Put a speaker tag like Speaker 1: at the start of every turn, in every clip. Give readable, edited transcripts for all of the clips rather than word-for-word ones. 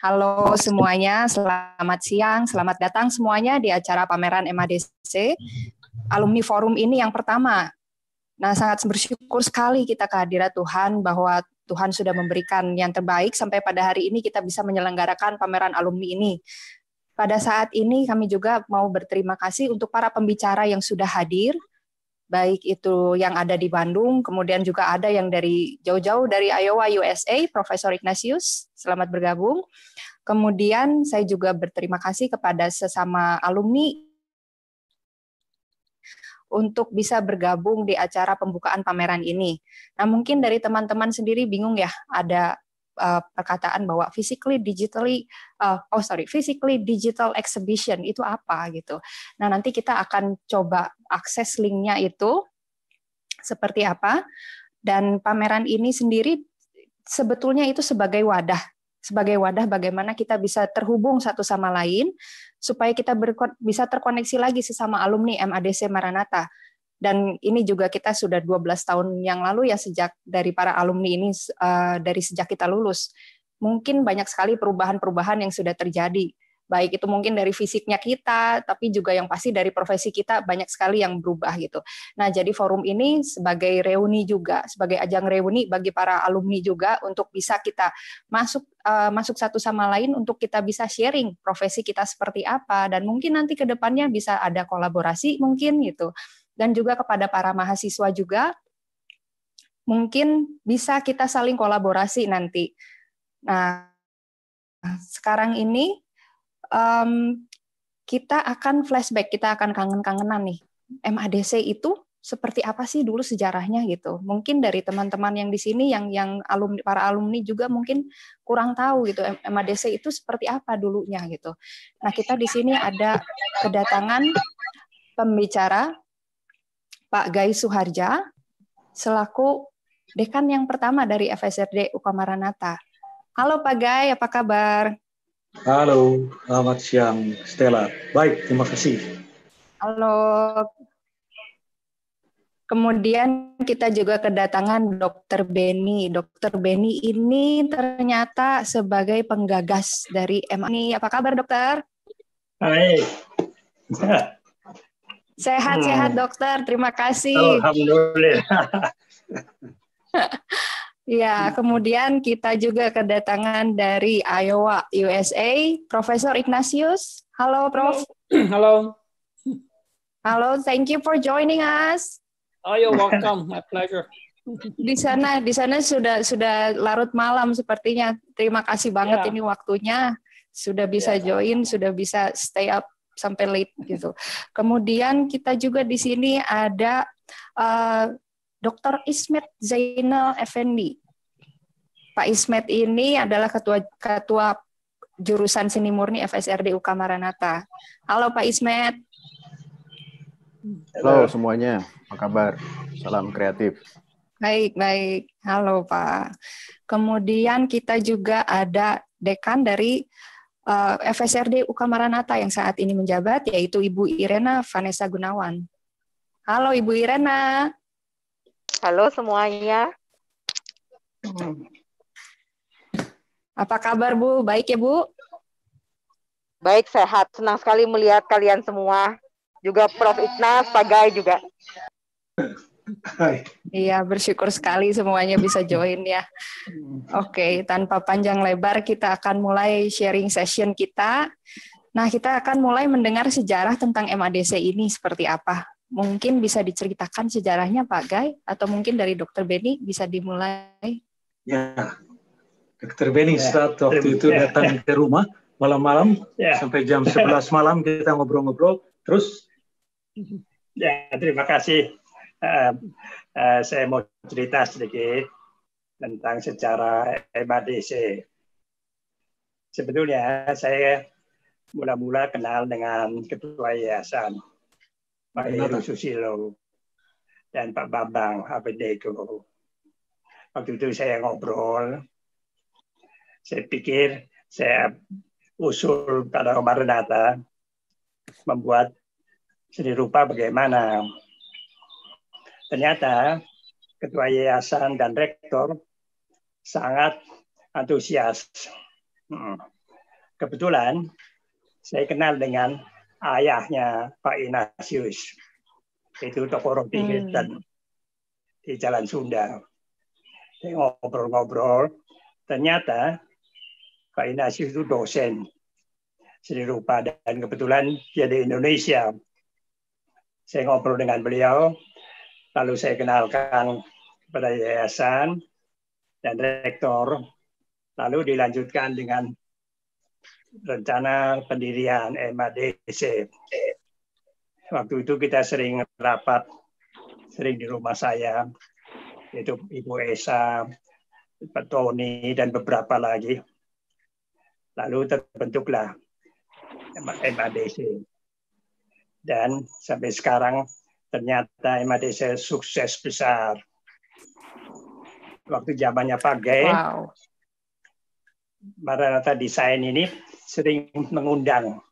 Speaker 1: Halo semuanya, selamat siang, selamat datang semuanya di acara pameran MADC, Alumni Forum ini yang pertama. Nah, sangat bersyukur sekali kita kehadirat Tuhan bahwa Tuhan sudah memberikan yang terbaik sampai pada hari ini kita bisa menyelenggarakan pameran alumni ini. Pada saat ini kami juga mau berterima kasih untuk para pembicara yang sudah hadir, baik itu yang ada di Bandung, kemudian juga ada yang dari jauh-jauh dari Iowa, USA, Profesor Ignatius, selamat bergabung. Kemudian saya juga berterima kasih kepada sesama alumni untuk bisa bergabung di acara pembukaan pameran ini. Nah, mungkin dari teman-teman sendiri bingung ya, ada perkataan bahwa physically digital exhibition itu apa gitu. Nah, nanti kita akan coba akses linknya itu seperti apa, dan pameran ini sendiri sebetulnya itu sebagai wadah bagaimana kita bisa terhubung satu sama lain supaya kita bisa terkoneksi lagi sesama alumni MADC Maranatha. Dan ini juga kita sudah 12 tahun yang lalu ya sejak dari para alumni ini dari sejak kita lulus. Mungkin banyak sekali perubahan-perubahan yang sudah terjadi. Baik itu mungkin dari fisiknya kita, tapi juga yang pasti dari profesi kita banyak sekali yang berubah gitu. Nah, jadi forum ini sebagai reuni juga, sebagai ajang reuni bagi para alumni juga untuk bisa kita masuk satu sama lain untuk kita bisa sharing profesi kita seperti apa, dan mungkin nanti ke depannya bisa ada kolaborasi mungkin gitu. Dan juga kepada para mahasiswa juga mungkin bisa kita saling kolaborasi nanti. Nah, sekarang ini kita akan flashback, kita akan kangen-kangenan nih. MADC itu seperti apa sih dulu sejarahnya gitu. Mungkin dari teman-teman yang di sini yang para alumni juga mungkin kurang tahu gitu MADC itu seperti apa dulunya gitu. Nah, kita di sini ada kedatangan pembicara Pak Gai Suharja selaku dekan yang pertama dari FSRD UK Maranatha. Halo Pak Gai, apa kabar?
Speaker 2: Halo, selamat siang Stella. Baik, terima kasih.
Speaker 1: Halo. Kemudian kita juga kedatangan Dr. Beni. Dr. Beni ini ternyata sebagai penggagas dari MA. Apa kabar, dokter?
Speaker 2: Baik.
Speaker 1: Sehat-sehat, dokter. Terima kasih.
Speaker 2: Alhamdulillah.
Speaker 1: Ya, kemudian kita juga kedatangan dari Iowa, USA, Profesor Ignatius. Halo, Prof.
Speaker 3: Halo.
Speaker 1: Halo, thank you for joining us.
Speaker 3: Oh, you're welcome. My pleasure.
Speaker 1: Di sana sudah larut malam sepertinya. Terima kasih banget ini waktunya. Sudah bisa join, sudah bisa stay up sampai late gitu. Kemudian kita juga di sini ada Dr. Ismet Zainal Effendi. Pak Ismet ini adalah ketua jurusan seni murni FSRD UK Maranatha. Halo Pak Ismet.
Speaker 4: Halo semuanya, apa kabar? Salam kreatif.
Speaker 1: Baik. Halo Pak. Kemudian kita juga ada dekan dari FSRD UK Maranatha yang saat ini menjabat, yaitu Ibu Irena Vanessa Gunawan. Halo Ibu Irena.
Speaker 5: Halo semuanya.
Speaker 1: Apa kabar Bu? Baik ya Bu?
Speaker 5: Baik, sehat. Senang sekali melihat kalian semua. Juga Prof. Ignas, Pak Gai juga.
Speaker 1: Iya, bersyukur sekali semuanya bisa join ya. Oke, tanpa panjang lebar kita akan mulai sharing session kita. Nah, kita akan mulai mendengar sejarah tentang MADC ini seperti apa. Mungkin bisa diceritakan sejarahnya Pak Gai, atau mungkin dari Dr. Beni bisa dimulai.
Speaker 2: Ya, Dr. Beni saat waktu itu datang ke rumah malam-malam sampai jam 11 malam kita ngobrol-ngobrol. Terus?
Speaker 6: Ya, terima kasih. Saya mau cerita sedikit tentang sejarah MADC. Sebetulnya saya mula-mula kenal dengan Ketua Yayasan, Pak Heru Susilo dan Pak Bambang Abednego. Waktu itu saya ngobrol, saya pikir saya usul pada Maranatha membuat seni rupa bagaimana. Ternyata Ketua Yayasan dan Rektor sangat antusias Kebetulan saya kenal dengan ayahnya Pak Ignatius, itu toko roti Kristen di Jalan Sunda. Saya ngobrol-ngobrol, ternyata Pak Ignatius itu dosen seni rupa dan kebetulan dia di Indonesia. Saya ngobrol dengan beliau, lalu saya kenalkan kepada yayasan dan rektor, lalu dilanjutkan dengan rencana pendirian MADC. Waktu itu kita sering rapat, sering di rumah saya, yaitu Ibu Esa, Pak Tony, dan beberapa lagi. Lalu terbentuklah MADC. Dan sampai sekarang ternyata MADC sukses besar. Waktu zamannya Pak Gay, Maranatha Design ini sering mengundang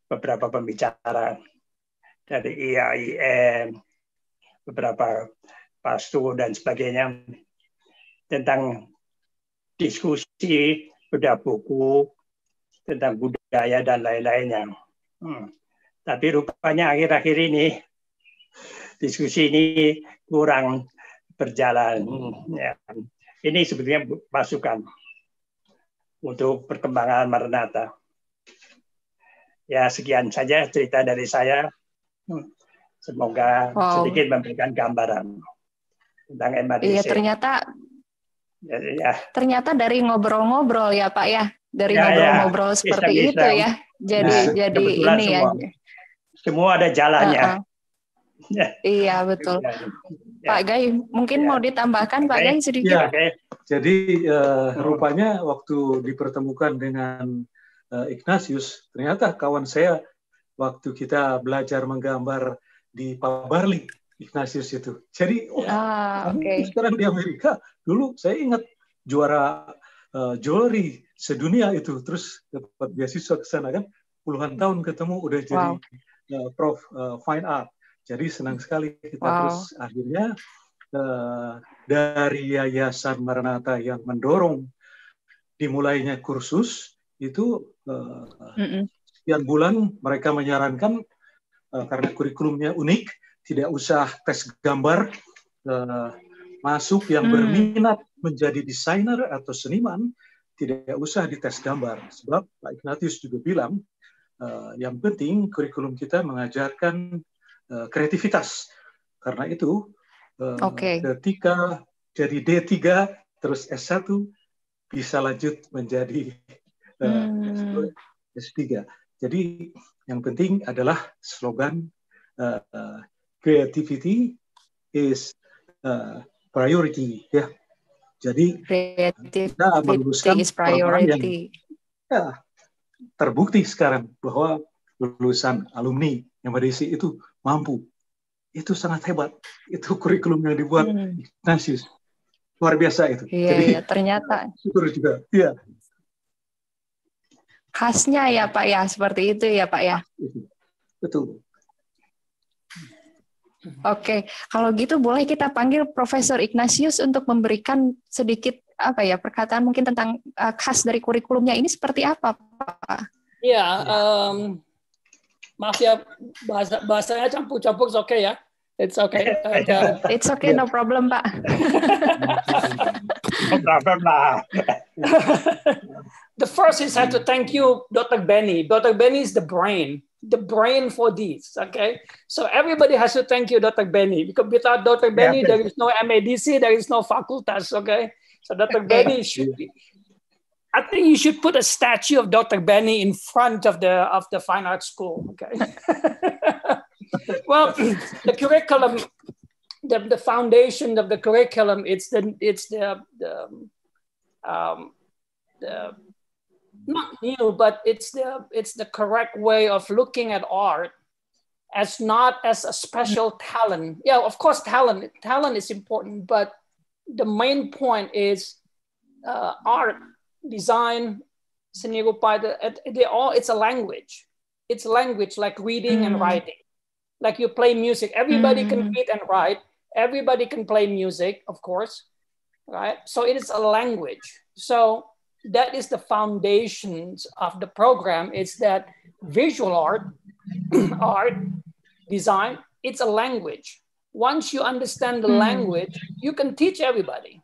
Speaker 6: beberapa pembicara dari IAIN, beberapa pastor dan sebagainya tentang diskusi bedah buku tentang budaya dan lain-lainnya. Tapi rupanya akhir-akhir ini diskusi ini kurang berjalan. Ya. Ini sebetulnya masukan untuk perkembangan Maranatha. Ya, sekian saja cerita dari saya. Semoga sedikit memberikan gambaran tentang MADC.
Speaker 1: Iya, ternyata dari ngobrol-ngobrol ya Pak ya, dari ngobrol-ngobrol seperti itu ya. Jadi ini ya.
Speaker 6: Semua ada jalannya.
Speaker 1: Iya betul. Pak Gay, mungkin mau ditambahkan Pak Gay sedikit.
Speaker 2: Ya, jadi rupanya waktu dipertemukan dengan Ignatius, ternyata kawan saya waktu kita belajar menggambar di Pak Barli, Ignatius itu. Jadi sekarang di Amerika, dulu saya ingat juara jewelry sedunia itu, terus dapat beasiswa ke sana kan, puluhan tahun ketemu udah jadi Prof Fine Art. Jadi senang sekali kita terus akhirnya dari Yayasan Maranatha yang mendorong dimulainya kursus itu sekian bulan mereka menyarankan karena kurikulumnya unik, tidak usah tes gambar, masuk yang berminat menjadi desainer atau seniman tidak usah dites gambar. Sebab Pak Ignatius juga bilang yang penting kurikulum kita mengajarkan kreativitas. Karena itu ketika jadi D3 terus S1 bisa lanjut menjadi S3. Jadi yang penting adalah slogan creativity is priority ya. Jadi kita meluluskan orang-orang yang terbukti sekarang bahwa lulusan alumni MADC itu mampu. Itu sangat hebat. Itu kurikulum yang dibuat Ignatius. Luar biasa itu.
Speaker 1: Jadi ternyata
Speaker 2: syukur juga. Iya.
Speaker 1: Khasnya ya Pak ya, seperti itu ya Pak ya.
Speaker 2: Betul.
Speaker 1: Oke, kalau gitu boleh kita panggil Profesor Ignatius untuk memberikan sedikit perkataan mungkin tentang khas dari kurikulumnya ini seperti apa, Pak?
Speaker 3: Iya, maaf ya bahasanya campur-campur, oke ya. It's okay.
Speaker 1: It's okay, no problem, Pak.
Speaker 6: No problem lah.
Speaker 3: The first is I have to thank you, Dr. Benny. Dr. Benny is the brain for this, okay? So everybody has to thank you, Dr. Benny, because without Dr. Benny, there is no MADC, there is no facultas, okay? So Dr. Benny should be, I think you should put a statue of Dr. Benny in front of the Fine Arts School, okay? Well, the curriculum, the foundation of the curriculum, it's not new, but it's the correct way of looking at art as not as a special talent. Yeah, of course, talent is important, but the main point is art, design, seni rupa. It's a language. It's a language like reading and writing. Like you play music, everybody can read and write. Everybody can play music, of course, right? So it is a language. So that is the foundations of the program. It's that visual art, art, design, it's a language. Once you understand the language, you can teach everybody.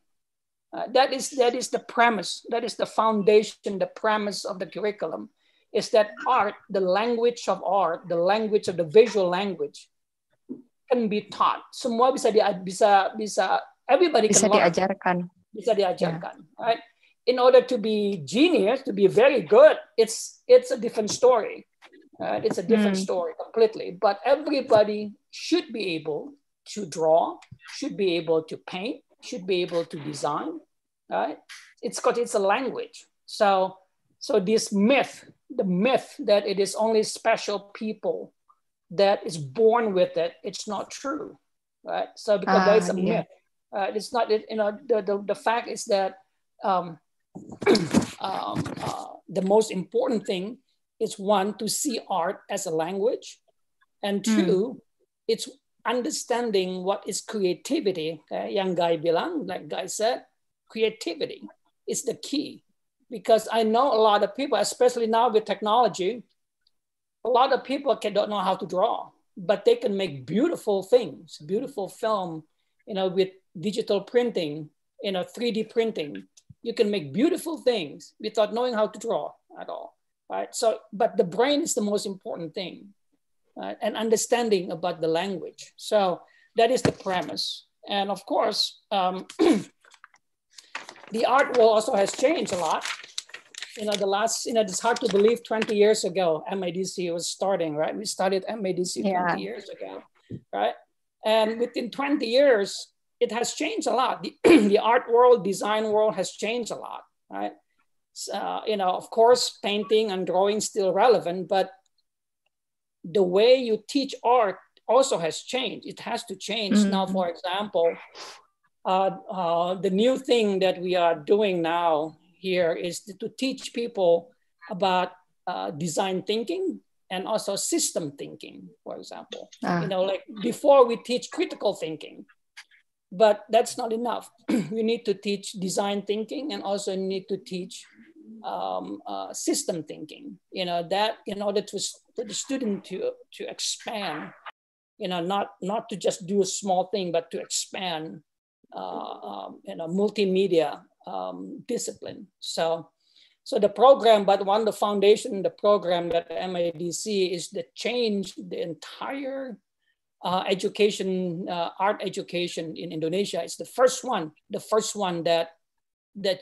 Speaker 3: That is the premise. That is the foundation, the premise of the curriculum. Is that art, the language of art, the language of the visual language, can be taught. Semua bisa everybody can learn. Bisa diajarkan. Right? In order to be genius, to be very good, it's a different story. It's a different story completely. But everybody should be able to draw, should be able to paint, should be able to design. Right? It's because it's a language. So this myth, the myth that it is only special people that is born with it, it's not true. Right? So because there is a myth. It's not, the fact is that the most important thing is, one, to see art as a language, and two, it's understanding what is creativity. Yang Guy bilang, like Guy said, creativity is the key. Because I know a lot of people, especially now with technology, a lot of people don't know how to draw, but they can make beautiful things, beautiful film, with digital printing, 3D printing. You can make beautiful things without knowing how to draw at all, right? So, but the brain is the most important thing, right? And understanding about the language. So that is the premise. And of course, the art world also has changed a lot. It's hard to believe 20 years ago, MADC was starting, right? We started MADC 20 years ago, right? And within 20 years, it has changed a lot. The art world, design world has changed a lot, right? Of course, painting and drawing still relevant, but the way you teach art also has changed. It has to change. Now, for example, the new thing that we are doing now here is to teach people about design thinking and also system thinking, for example. Like before we teach critical thinking, but that's not enough. We need to teach design thinking and also need to teach system thinking, that in order for the student to expand, not to just do a small thing, but to expand, multimedia discipline. So the program, but one of the foundation, the program that MADC is to change the entire education, art education in Indonesia. It's the first one that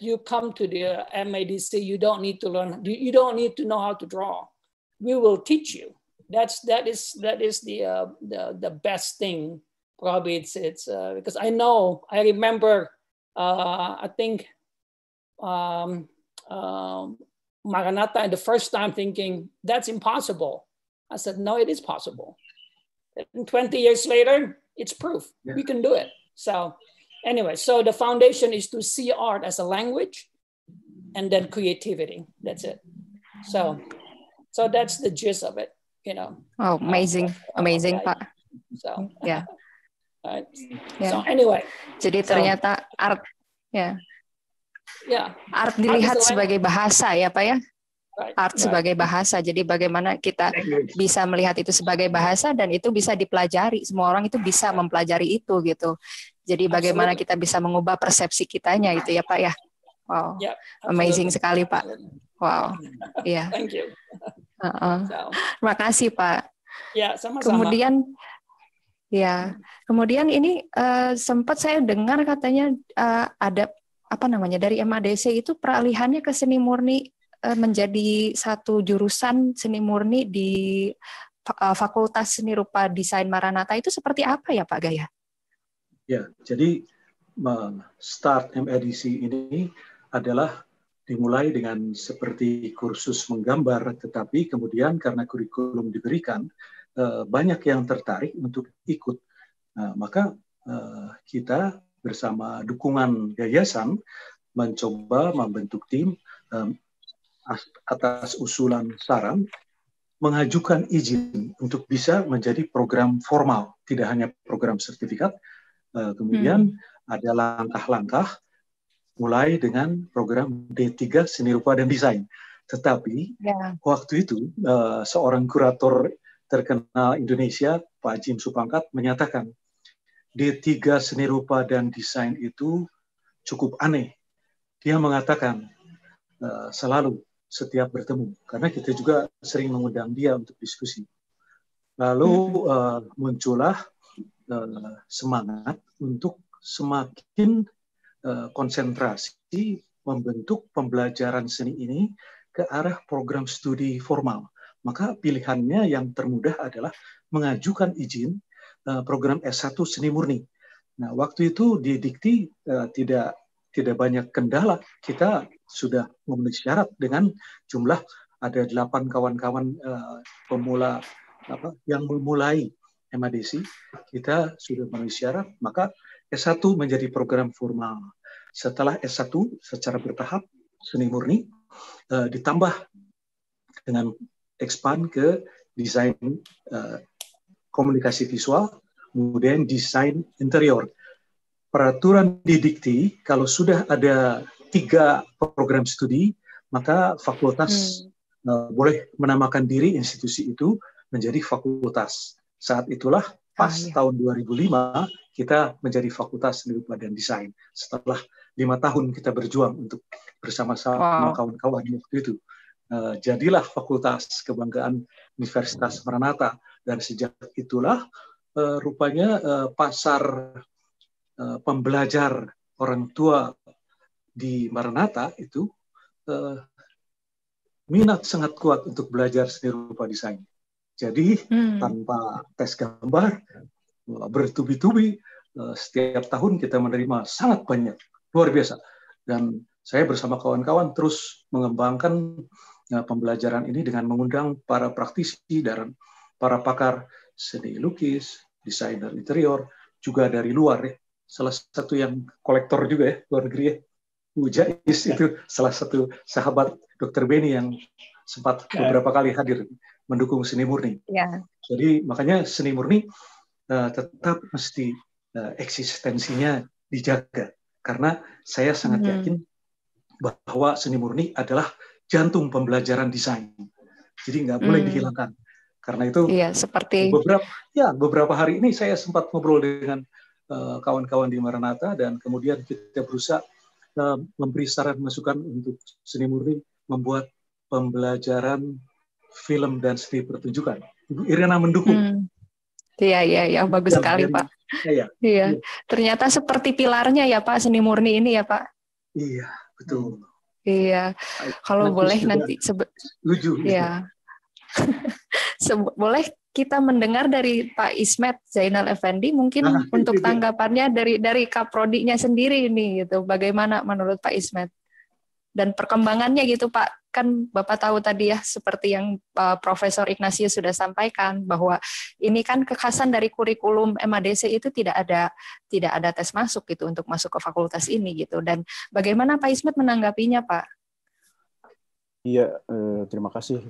Speaker 3: you come to the MADC, you don't need to learn, you don't need to know how to draw. We will teach you. That is the best thing. Probably it's because I remember, I think Maranatha the first time thinking, that's impossible. I said, no, it is possible. And 20 years later, it's proof. We can do it. So anyway, so the foundation is to see art as a language and then creativity. That's it. So that's the gist of it,
Speaker 1: Oh, amazing. Amazing, Pak.
Speaker 3: So,
Speaker 1: yeah.
Speaker 3: Right. Yeah. So anyway.
Speaker 1: Jadi ternyata art, art dilihat sebagai bahasa ya, Pak ya? Art sebagai bahasa. Jadi bagaimana kita bisa melihat itu sebagai bahasa dan itu bisa dipelajari. Semua orang itu bisa mempelajari itu gitu. Jadi bagaimana kita bisa mengubah persepsi kitanya gitu ya, Pak ya. Wow. Amazing sekali, Pak. Wow. Iya.
Speaker 3: Thank you.
Speaker 1: Terima kasih, Pak.
Speaker 3: Ya, sama-sama.
Speaker 1: Kemudian ini sempat saya dengar katanya ada dari MADC itu peralihannya ke seni murni menjadi satu jurusan seni murni di Fakultas Seni Rupa Desain Maranatha. Itu seperti apa ya, Pak Gaya?
Speaker 2: Ya, jadi start MADC ini adalah dimulai dengan seperti kursus menggambar, tetapi kemudian karena kurikulum diberikan, banyak yang tertarik untuk ikut. Maka kita bersama dukungan yayasan mencoba membentuk tim atas usulan saran mengajukan izin untuk bisa menjadi program formal, tidak hanya program sertifikat. Kemudian ada langkah-langkah mulai dengan program D3 Seni Rupa dan Desain. Tetapi waktu itu seorang kurator terkenal Indonesia, Pak Jim Supangkat, menyatakan D3 Seni Rupa dan Desain itu cukup aneh. Dia mengatakan selalu setiap bertemu, karena kita juga sering mengundang dia untuk diskusi. Lalu muncullah semangat untuk semakin konsentrasi membentuk pembelajaran seni ini ke arah program studi formal. Maka pilihannya yang termudah adalah mengajukan izin program S1 Seni Murni. Nah, waktu itu di Dikti tidak banyak kendala. Kita sudah memenuhi syarat dengan jumlah ada 8 kawan-kawan pemula yang memulai MADC. Kita sudah memenuhi syarat, maka S1 menjadi program formal. Setelah S1 secara bertahap Seni Murni ditambah dengan expand ke desain komunikasi visual, kemudian desain interior. Peraturan di Dikti, kalau sudah ada 3 program studi, maka fakultas boleh menamakan diri institusi itu menjadi fakultas. Saat itulah pas tahun 2005 kita menjadi Fakultas Seni Rupa dan Desain. Setelah 5 tahun kita berjuang untuk bersama-sama kawan-kawan waktu itu. Jadilah Fakultas Kebanggaan Universitas Maranatha. Dan sejak itulah rupanya pasar pembelajar orang tua di Maranatha itu minat sangat kuat untuk belajar seni rupa desain. Jadi tanpa tes gambar, bertubi-tubi, setiap tahun kita menerima sangat banyak, luar biasa. Dan saya bersama kawan-kawan terus mengembangkan pembelajaran ini dengan mengundang para praktisi dan para pakar seni lukis, desainer interior, juga dari luar ya. Salah satu yang kolektor juga ya, luar negeri ya, Bu Jais itu salah satu sahabat Dr. Beni yang sempat beberapa kali hadir mendukung Seni Murni. Jadi makanya Seni Murni tetap mesti eksistensinya dijaga. Karena saya sangat yakin bahwa Seni Murni adalah jantung pembelajaran desain. Jadi nggak boleh dihilangkan. Karena itu
Speaker 1: seperti
Speaker 2: beberapa hari ini saya sempat ngobrol dengan kawan-kawan di Maranatha, dan kemudian kita berusaha memberi saran masukan untuk Seni Murni membuat pembelajaran film dan seni pertunjukan. Ibu Irina mendukung.
Speaker 1: Iya, bagus sekali Pak. Iya. Ternyata seperti pilarnya ya Pak, Seni Murni ini ya Pak.
Speaker 2: Iya, betul.
Speaker 1: Iya. Kalau boleh nanti
Speaker 2: setuju.
Speaker 1: Iya. Boleh kita mendengar dari Pak Ismet Zainal Effendi mungkin untuk tanggapannya dari Kaprodinya sendiri ini gitu. Bagaimana menurut Pak Ismet? Dan perkembangannya gitu Pak. Kan Bapak tahu tadi ya seperti yang Profesor Ignatius sudah sampaikan bahwa ini kan kekhasan dari kurikulum MADC itu tidak ada tes masuk gitu untuk masuk ke fakultas ini gitu. Dan bagaimana Pak Ismet menanggapinya Pak?
Speaker 4: Iya, terima kasih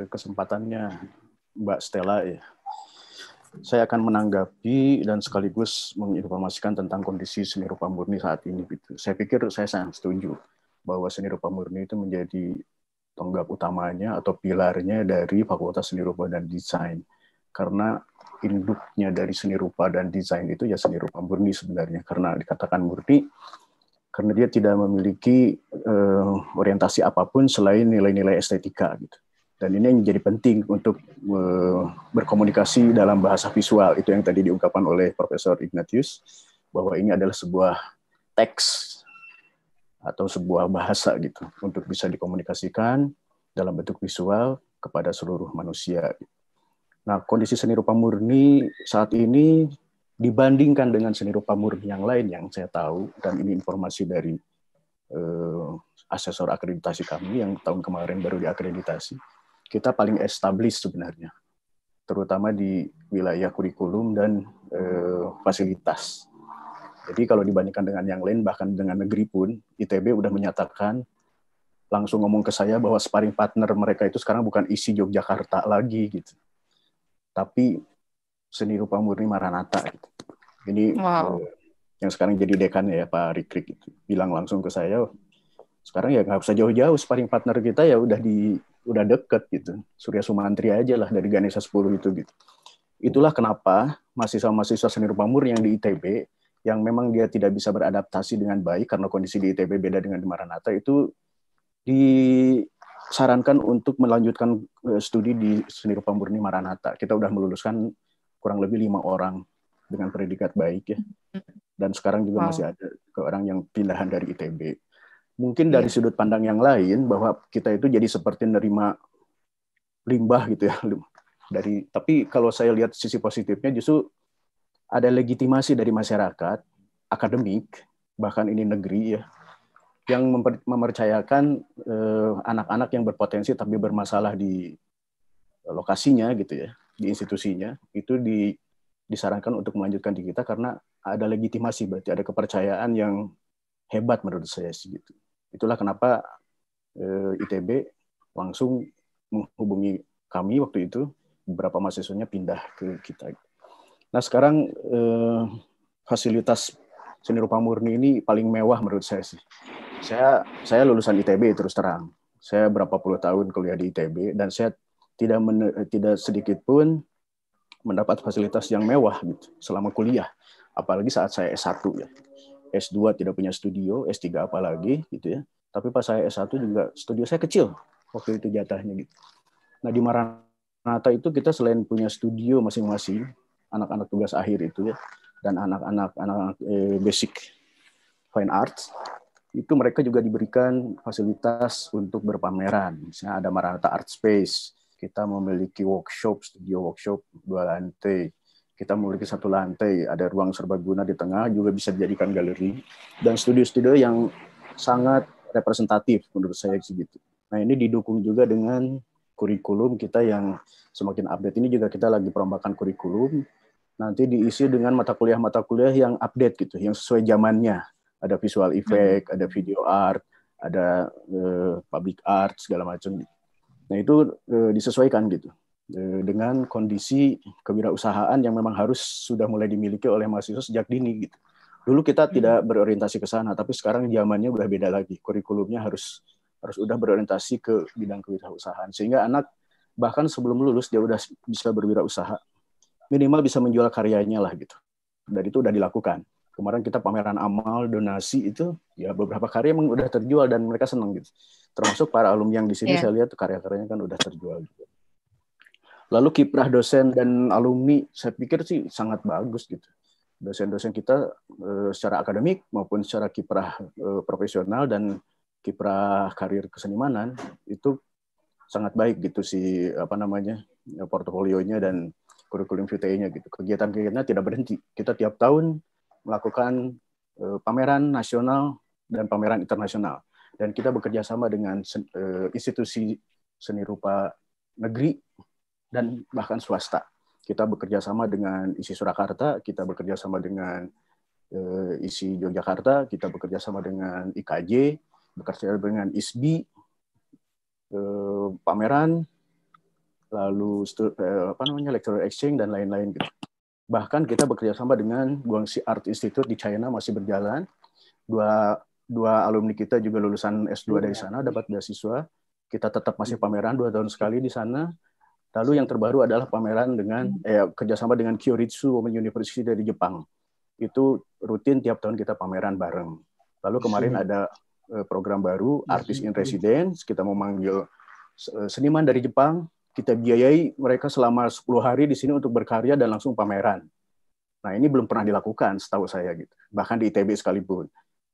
Speaker 4: kesempatannya Mbak Stella ya. Saya akan menanggapi dan sekaligus menginformasikan tentang kondisi seni rupa murni saat ini. Gitu. Saya pikir saya sangat setuju bahwa seni rupa murni itu menjadi tonggak utamanya atau pilarnya dari Fakultas Seni Rupa dan Desain. Karena induknya dari seni rupa dan desain itu ya seni rupa murni sebenarnya. Karena dikatakan murni, karena dia tidak memiliki orientasi apapun selain nilai-nilai estetika. Gitu. Dan ini yang menjadi penting untuk berkomunikasi dalam bahasa visual. Itu yang tadi diungkapkan oleh Profesor Ignatius, bahwa ini adalah sebuah teks atau sebuah bahasa gitu untuk bisa dikomunikasikan dalam bentuk visual kepada seluruh manusia. Nah, kondisi seni rupa murni saat ini dibandingkan dengan seni rupa murni yang lain yang saya tahu, dan ini informasi dari asesor akreditasi kami yang tahun kemarin baru diakreditasi, kita paling established sebenarnya, terutama di wilayah kurikulum dan fasilitas. Jadi kalau dibandingkan dengan yang lain, bahkan dengan negeri pun, ITB udah menyatakan, langsung ngomong ke saya bahwa sparring partner mereka itu sekarang bukan ISI Yogyakarta lagi, gitu. Tapi Seni Rupa Murni Maranatha. Gitu. Ini yang sekarang jadi dekan ya Pak Rikrik itu bilang langsung ke saya, sekarang ya nggak usah jauh-jauh, sparring partner kita ya udah deket gitu, Surya Sumantri aja lah dari Ganesha 10 itu gitu. Itulah kenapa mahasiswa-mahasiswa seni rupa murni yang di ITB yang memang dia tidak bisa beradaptasi dengan baik karena kondisi di ITB beda dengan di Maranatha itu disarankan untuk melanjutkan studi di seni rupa murni Maranatha. Kita udah meluluskan kurang lebih 5 orang dengan predikat baik ya. Dan sekarang juga masih ada orang yang pindahan dari ITB. Mungkin dari sudut pandang yang lain bahwa kita itu jadi seperti nerima limbah gitu ya. Tapi kalau saya lihat sisi positifnya justru ada legitimasi dari masyarakat, akademik, bahkan ini negeri ya, yang mempercayakan anak-anak yang berpotensi tapi bermasalah di lokasinya gitu ya, di institusinya, itu disarankan untuk melanjutkan di kita karena ada legitimasi, berarti ada kepercayaan yang hebat menurut saya sih gitu. Itulah kenapa ITB langsung menghubungi kami waktu itu, beberapa mahasiswanya pindah ke kita. Nah sekarang fasilitas seni rupa murni ini paling mewah menurut saya sih. Saya lulusan ITB terus terang. Saya berapa puluh tahun kuliah di ITB dan saya tidak sedikit pun mendapat fasilitas yang mewah gitu selama kuliah. Apalagi saat saya S1 ya. S2 tidak punya studio, S3 apalagi gitu ya. Tapi pas saya S1 juga studio saya kecil waktu itu jatahnya gitu. Nah di Maranatha itu kita selain punya studio masing-masing, anak-anak tugas akhir itu ya, dan anak-anak basic fine arts, itu mereka juga diberikan fasilitas untuk berpameran. Misalnya ada Maranatha Art Space, kita memiliki workshop, studio workshop 2 lantai. Kita memiliki 1 lantai, ada ruang serbaguna di tengah, juga bisa dijadikan galeri, dan studio-studio yang sangat representatif menurut saya segitu. Nah ini didukung juga dengan kurikulum kita yang semakin update. Ini juga kita lagi perombakan kurikulum, nanti diisi dengan mata kuliah yang update gitu, yang sesuai zamannya. Ada visual effect, ada video art, ada public art, segala macam. Nah itu disesuaikan gitu dengan kondisi kewirausahaan yang memang harus sudah mulai dimiliki oleh mahasiswa sejak dini gitu. Dulu kita tidak berorientasi ke sana, tapi sekarang zamannya udah beda lagi. Kurikulumnya harus udah berorientasi ke bidang kewirausahaan, sehingga anak bahkan sebelum lulus dia udah bisa berwirausaha, minimal bisa menjual karyanya lah gitu. Dan itu udah dilakukan. Kemarin kita pameran amal, donasi itu, ya beberapa karya emang udah terjual dan mereka senang gitu. Termasuk para alumni yang di sini saya lihat karya-karyanya kan udah terjual gitu. Lalu kiprah dosen dan alumni, saya pikir sih sangat bagus gitu. Dosen-dosen kita secara akademik maupun secara kiprah profesional dan kiprah karir kesenimanan itu sangat baik gitu sih portofolionya dan kurikulum vitae-nya gitu. Kegiatan-kegiatannya tidak berhenti. Kita tiap tahun melakukan pameran nasional dan pameran internasional. Dan kita bekerja sama dengan institusi seni rupa negeri dan bahkan swasta. Kita bekerja sama dengan ISI Surakarta, kita bekerja sama dengan ISI Yogyakarta, kita bekerja sama dengan IKJ, bekerja dengan ISBI, pameran, lalu lecturer exchange dan lain-lain gitu. Bahkan kita bekerja sama dengan Guangxi Art Institute di China masih berjalan. Dua alumni kita juga lulusan S2 dari sana dapat beasiswa. Kita tetap masih pameran 2 tahun sekali di sana. Lalu yang terbaru adalah pameran dengan kerjasama dengan Kyoritsu Women University dari Jepang. Itu rutin tiap tahun kita pameran bareng. Lalu kemarin ada program baru Artist in Residence. Kita memanggil seniman dari Jepang. Kita biayai mereka selama 10 hari di sini untuk berkarya dan langsung pameran. Nah ini belum pernah dilakukan setahu saya gitu. Bahkan di ITB sekalipun.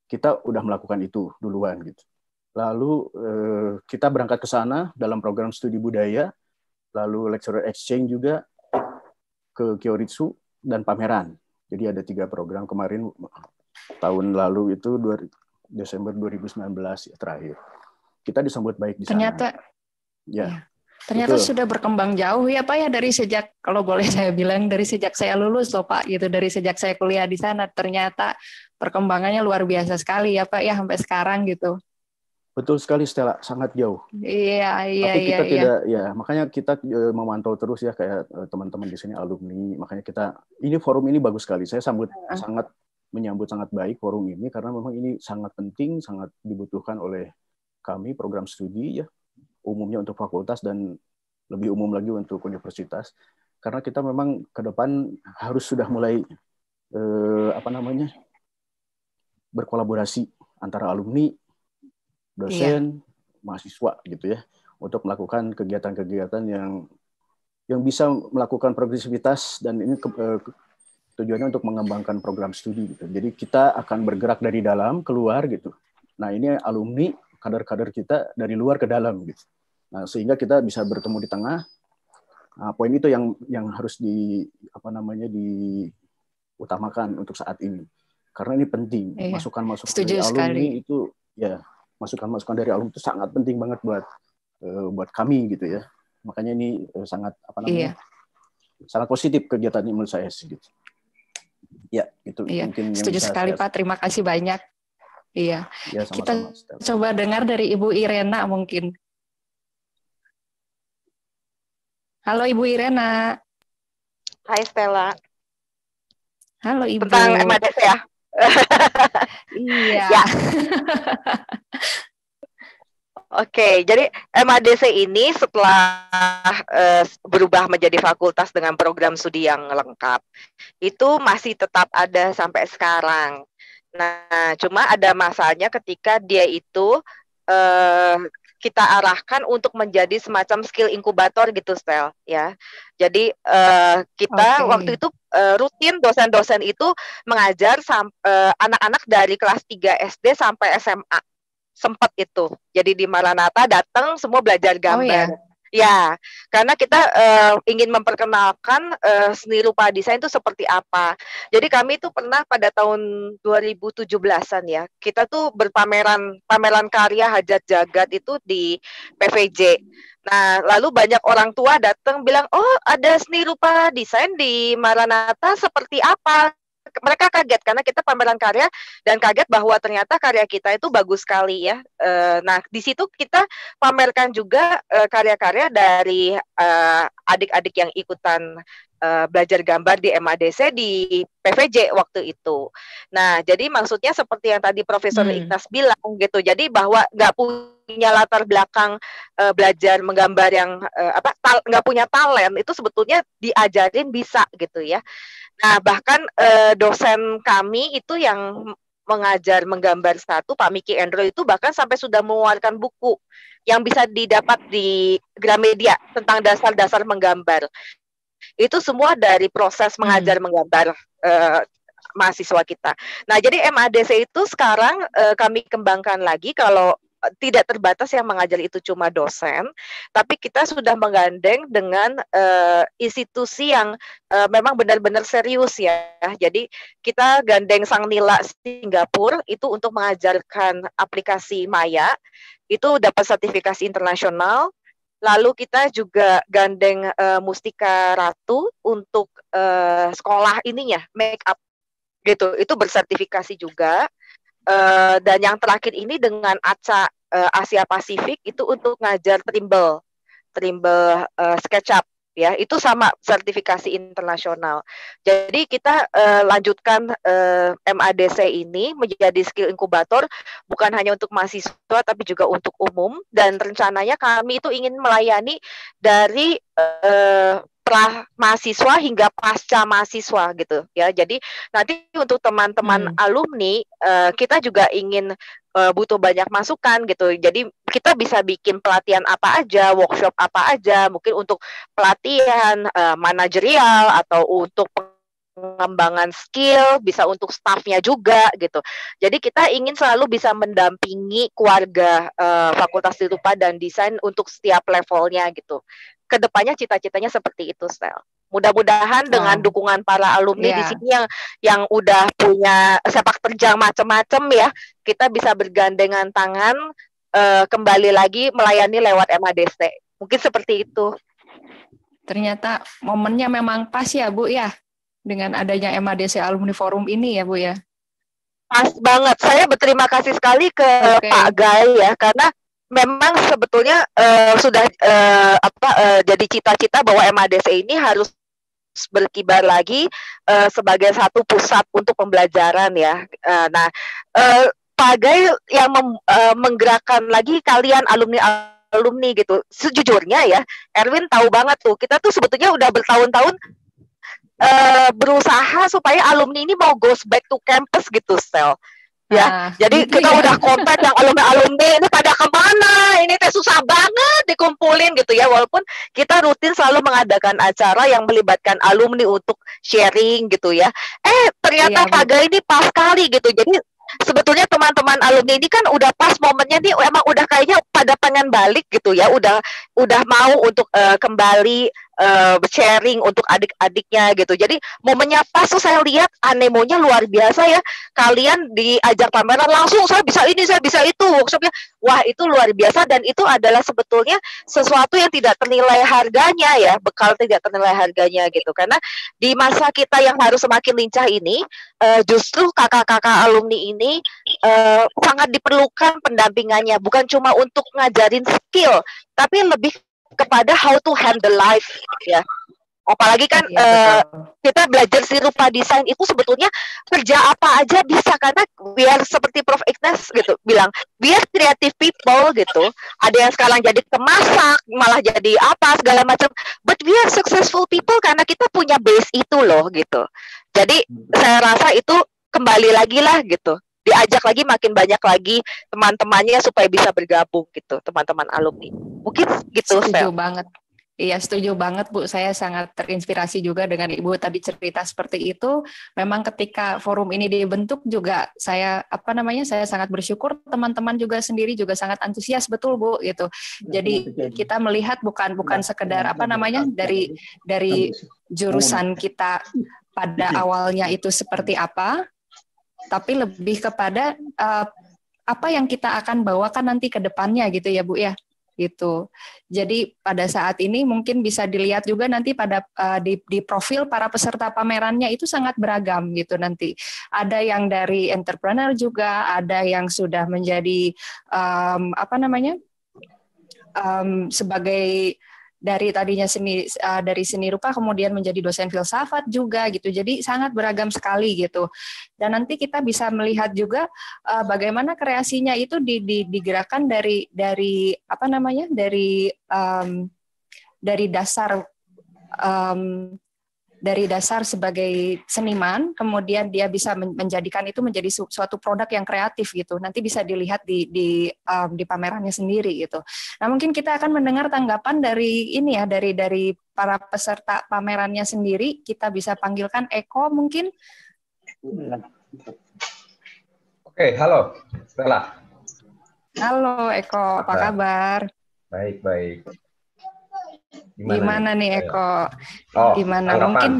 Speaker 4: Kita udah melakukan itu duluan gitu. Lalu kita berangkat ke sana dalam program studi budaya. Lalu lecturer exchange juga ke Kyoritsu dan pameran. Jadi ada 3 program kemarin tahun lalu itu Desember 2019 ya, terakhir. Kita disambut baik di sana.
Speaker 1: Ternyata sudah berkembang jauh ya Pak ya, dari sejak, kalau boleh saya bilang, dari sejak saya lulus loh Pak gitu, dari sejak saya kuliah di sana ternyata perkembangannya luar biasa sekali ya Pak ya sampai sekarang gitu.
Speaker 4: Betul sekali Stella, sangat jauh.
Speaker 1: Iya.
Speaker 4: Tapi kita tidak, ya makanya kita memantau terus ya kayak teman-teman di sini alumni. Makanya ini forum ini bagus sekali. Saya sangat menyambut sangat baik forum ini karena memang ini sangat penting, sangat dibutuhkan oleh kami program studi ya, umumnya untuk fakultas dan lebih umum lagi untuk universitas. Karena kita memang ke depan harus sudah mulai berkolaborasi antara alumni, dosen, mahasiswa gitu ya, untuk melakukan kegiatan-kegiatan yang bisa melakukan progresivitas dan ini tujuannya untuk mengembangkan program studi gitu. Jadi kita akan bergerak dari dalam keluar gitu. Nah, ini alumni, kader-kader kita dari luar ke dalam gitu. Nah, sehingga kita bisa bertemu di tengah. Nah, poin itu yang harus diutamakan untuk saat ini. Karena ini penting. Masukan-masukan dari alumni itu ya, masukan-masukan dari alumni itu sangat penting banget buat kami gitu ya. Makanya ini sangat sangat positif kegiatan ini menurut saya sih gitu. Ya, itu mungkin
Speaker 1: setuju sekali Pak. Terima kasih banyak. Iya.
Speaker 4: Ya, sama-sama.
Speaker 1: Kita coba dengar dari Ibu Irena mungkin. Halo Ibu Irena.
Speaker 5: Hai Stella.
Speaker 1: Halo Ibu.
Speaker 5: Tentang MADC ya?
Speaker 1: Iya.
Speaker 5: Ya. Oke, jadi MADC ini setelah berubah menjadi fakultas dengan program studi yang lengkap, itu masih tetap ada sampai sekarang. Nah, cuma ada masanya ketika dia itu kita arahkan untuk menjadi semacam skill inkubator gitu, Stel, ya. Jadi kita waktu itu rutin dosen-dosen itu mengajar anak-anak dari kelas 3 SD sampai SMA. Sempat itu. Jadi di Maranatha datang semua belajar gambar. Ya, karena kita ingin memperkenalkan seni rupa desain itu seperti apa. Jadi kami itu pernah pada tahun 2017-an ya, kita tuh pameran karya hajat jagat itu di PVJ. Nah, lalu banyak orang tua datang bilang, oh ada seni rupa desain di Maranatha seperti apa? Mereka kaget karena kita pameran karya dan kaget bahwa ternyata karya kita itu bagus sekali ya. Nah, di situ kita pamerkan juga karya-karya dari adik-adik yang ikutan belajar gambar di MADC di PVJ waktu itu. Nah, jadi maksudnya seperti yang tadi Profesor Ikhnas bilang gitu. Jadi bahwa nggak punya latar belakang belajar menggambar yang nggak punya talent itu sebetulnya diajarin bisa gitu ya. Nah, bahkan dosen kami itu yang mengajar menggambar satu, Pak Miki Endro itu bahkan sampai sudah mengeluarkan buku yang bisa didapat di Gramedia tentang dasar-dasar menggambar. Itu semua dari proses mengajar menggambar mahasiswa kita. Nah, jadi MADC itu sekarang kami kembangkan lagi kalau tidak terbatas yang mengajar itu cuma dosen, tapi kita sudah menggandeng dengan institusi yang memang benar-benar serius ya. Jadi kita gandeng Sang Nila Singapura itu untuk mengajarkan aplikasi Maya, itu dapat sertifikasi internasional. Lalu kita juga gandeng Mustika Ratu untuk sekolah ininya make up gitu, itu bersertifikasi juga. Dan yang terakhir ini dengan ACA Asia Pasifik itu untuk ngajar trimble SketchUp ya, itu sama sertifikasi internasional. Jadi kita lanjutkan MADC ini menjadi skill inkubator bukan hanya untuk mahasiswa tapi juga untuk umum, dan rencananya kami itu ingin melayani dari mahasiswa hingga pasca mahasiswa gitu ya. Jadi nanti untuk teman-teman alumni kita juga ingin butuh banyak masukan gitu. Jadi kita bisa bikin pelatihan apa aja, workshop apa aja, mungkin untuk pelatihan manajerial atau untuk pengembangan skill, bisa untuk staffnya juga gitu. Jadi kita ingin selalu bisa mendampingi keluarga Fakultas Seni Rupa dan Desain untuk setiap levelnya gitu. Kedepannya cita-citanya seperti itu, Stel. Mudah-mudahan dengan dukungan para alumni di sini yang udah punya sepak terjang macam-macam ya, kita bisa bergandengan tangan kembali lagi melayani lewat MADC. Mungkin seperti itu.
Speaker 1: Ternyata momennya memang pas ya, Bu ya, dengan adanya MADC Alumni Forum ini ya, Bu ya.
Speaker 5: Pas banget. Saya berterima kasih sekali ke Pak Gai ya, karena memang sebetulnya sudah jadi cita-cita bahwa MADC ini harus berkibar lagi sebagai satu pusat untuk pembelajaran ya. Nah, sebagai yang menggerakkan lagi kalian alumni gitu. Sejujurnya ya, Erwin tahu banget tuh, kita tuh sebetulnya udah bertahun-tahun berusaha supaya alumni ini mau goes back to campus gitu, Stel. Ya, jadi
Speaker 1: gitu
Speaker 5: kita
Speaker 1: ya.
Speaker 5: udah kontak yang alumni ini pada kemana, ini teh susah banget dikumpulin gitu ya, walaupun kita rutin selalu mengadakan acara yang melibatkan alumni untuk sharing gitu ya. Ternyata Paga ini pas kali gitu, jadi sebetulnya teman-teman alumni ini kan udah pas momennya nih, emang udah kayaknya pada pengen balik gitu ya, udah mau untuk kembali sharing untuk adik-adiknya gitu. Jadi momennya pas tuh saya lihat anemonya luar biasa ya. Kalian diajak pameran langsung, saya bisa ini, saya bisa itu, workshopnya. Wah, itu luar biasa, dan itu adalah sebetulnya sesuatu yang tidak ternilai harganya ya, bekal tidak ternilai harganya gitu. Karena di masa kita yang harus semakin lincah ini, justru kakak-kakak alumni ini sangat diperlukan pendampingannya, bukan cuma untuk ngajarin skill, tapi lebih kepada how to handle life ya. Apalagi kan kita belajar si rupa desain itu sebetulnya kerja apa aja bisa, karena biar seperti Prof. Ignas gitu bilang, biar creative people gitu. Ada yang sekarang jadi pemasak, malah jadi apa segala macam. But we are successful people karena kita punya base itu loh gitu. Jadi saya rasa itu kembali lagi lah gitu. Diajak lagi makin banyak lagi teman-temannya supaya bisa bergabung gitu, teman-teman alumni. Mungkin gitu.
Speaker 1: Setuju banget. Iya, setuju banget Bu. Saya sangat terinspirasi juga dengan Ibu tadi cerita seperti itu. Memang ketika forum ini dibentuk juga saya saya sangat bersyukur, teman-teman juga sendiri juga sangat antusias, betul Bu gitu. Jadi kita melihat bukan sekedar dari jurusan kita pada awalnya itu seperti apa, tapi lebih kepada apa yang kita akan bawakan nanti ke depannya gitu ya Bu ya. Gitu. Jadi pada saat ini mungkin bisa dilihat juga nanti pada di profil para peserta pamerannya itu sangat beragam gitu nanti. Ada yang dari entrepreneur juga, ada yang sudah menjadi sebagai dari tadinya dari seni rupa kemudian menjadi dosen filsafat juga gitu. Jadi sangat beragam sekali gitu. Dan nanti kita bisa melihat juga bagaimana kreasinya itu digerakkan dari dasar sebagai seniman, kemudian dia bisa menjadikan itu menjadi suatu produk yang kreatif gitu. Nanti bisa dilihat di pamerannya sendiri gitu. Nah, mungkin kita akan mendengar tanggapan dari ini ya, dari para peserta pamerannya sendiri. Kita bisa panggilkan Eko mungkin.
Speaker 7: Oke, halo Stella.
Speaker 1: Halo Eko, apa kabar?
Speaker 7: Baik.
Speaker 1: Gimana nih Eko? Gimana? Tanggapan. Mungkin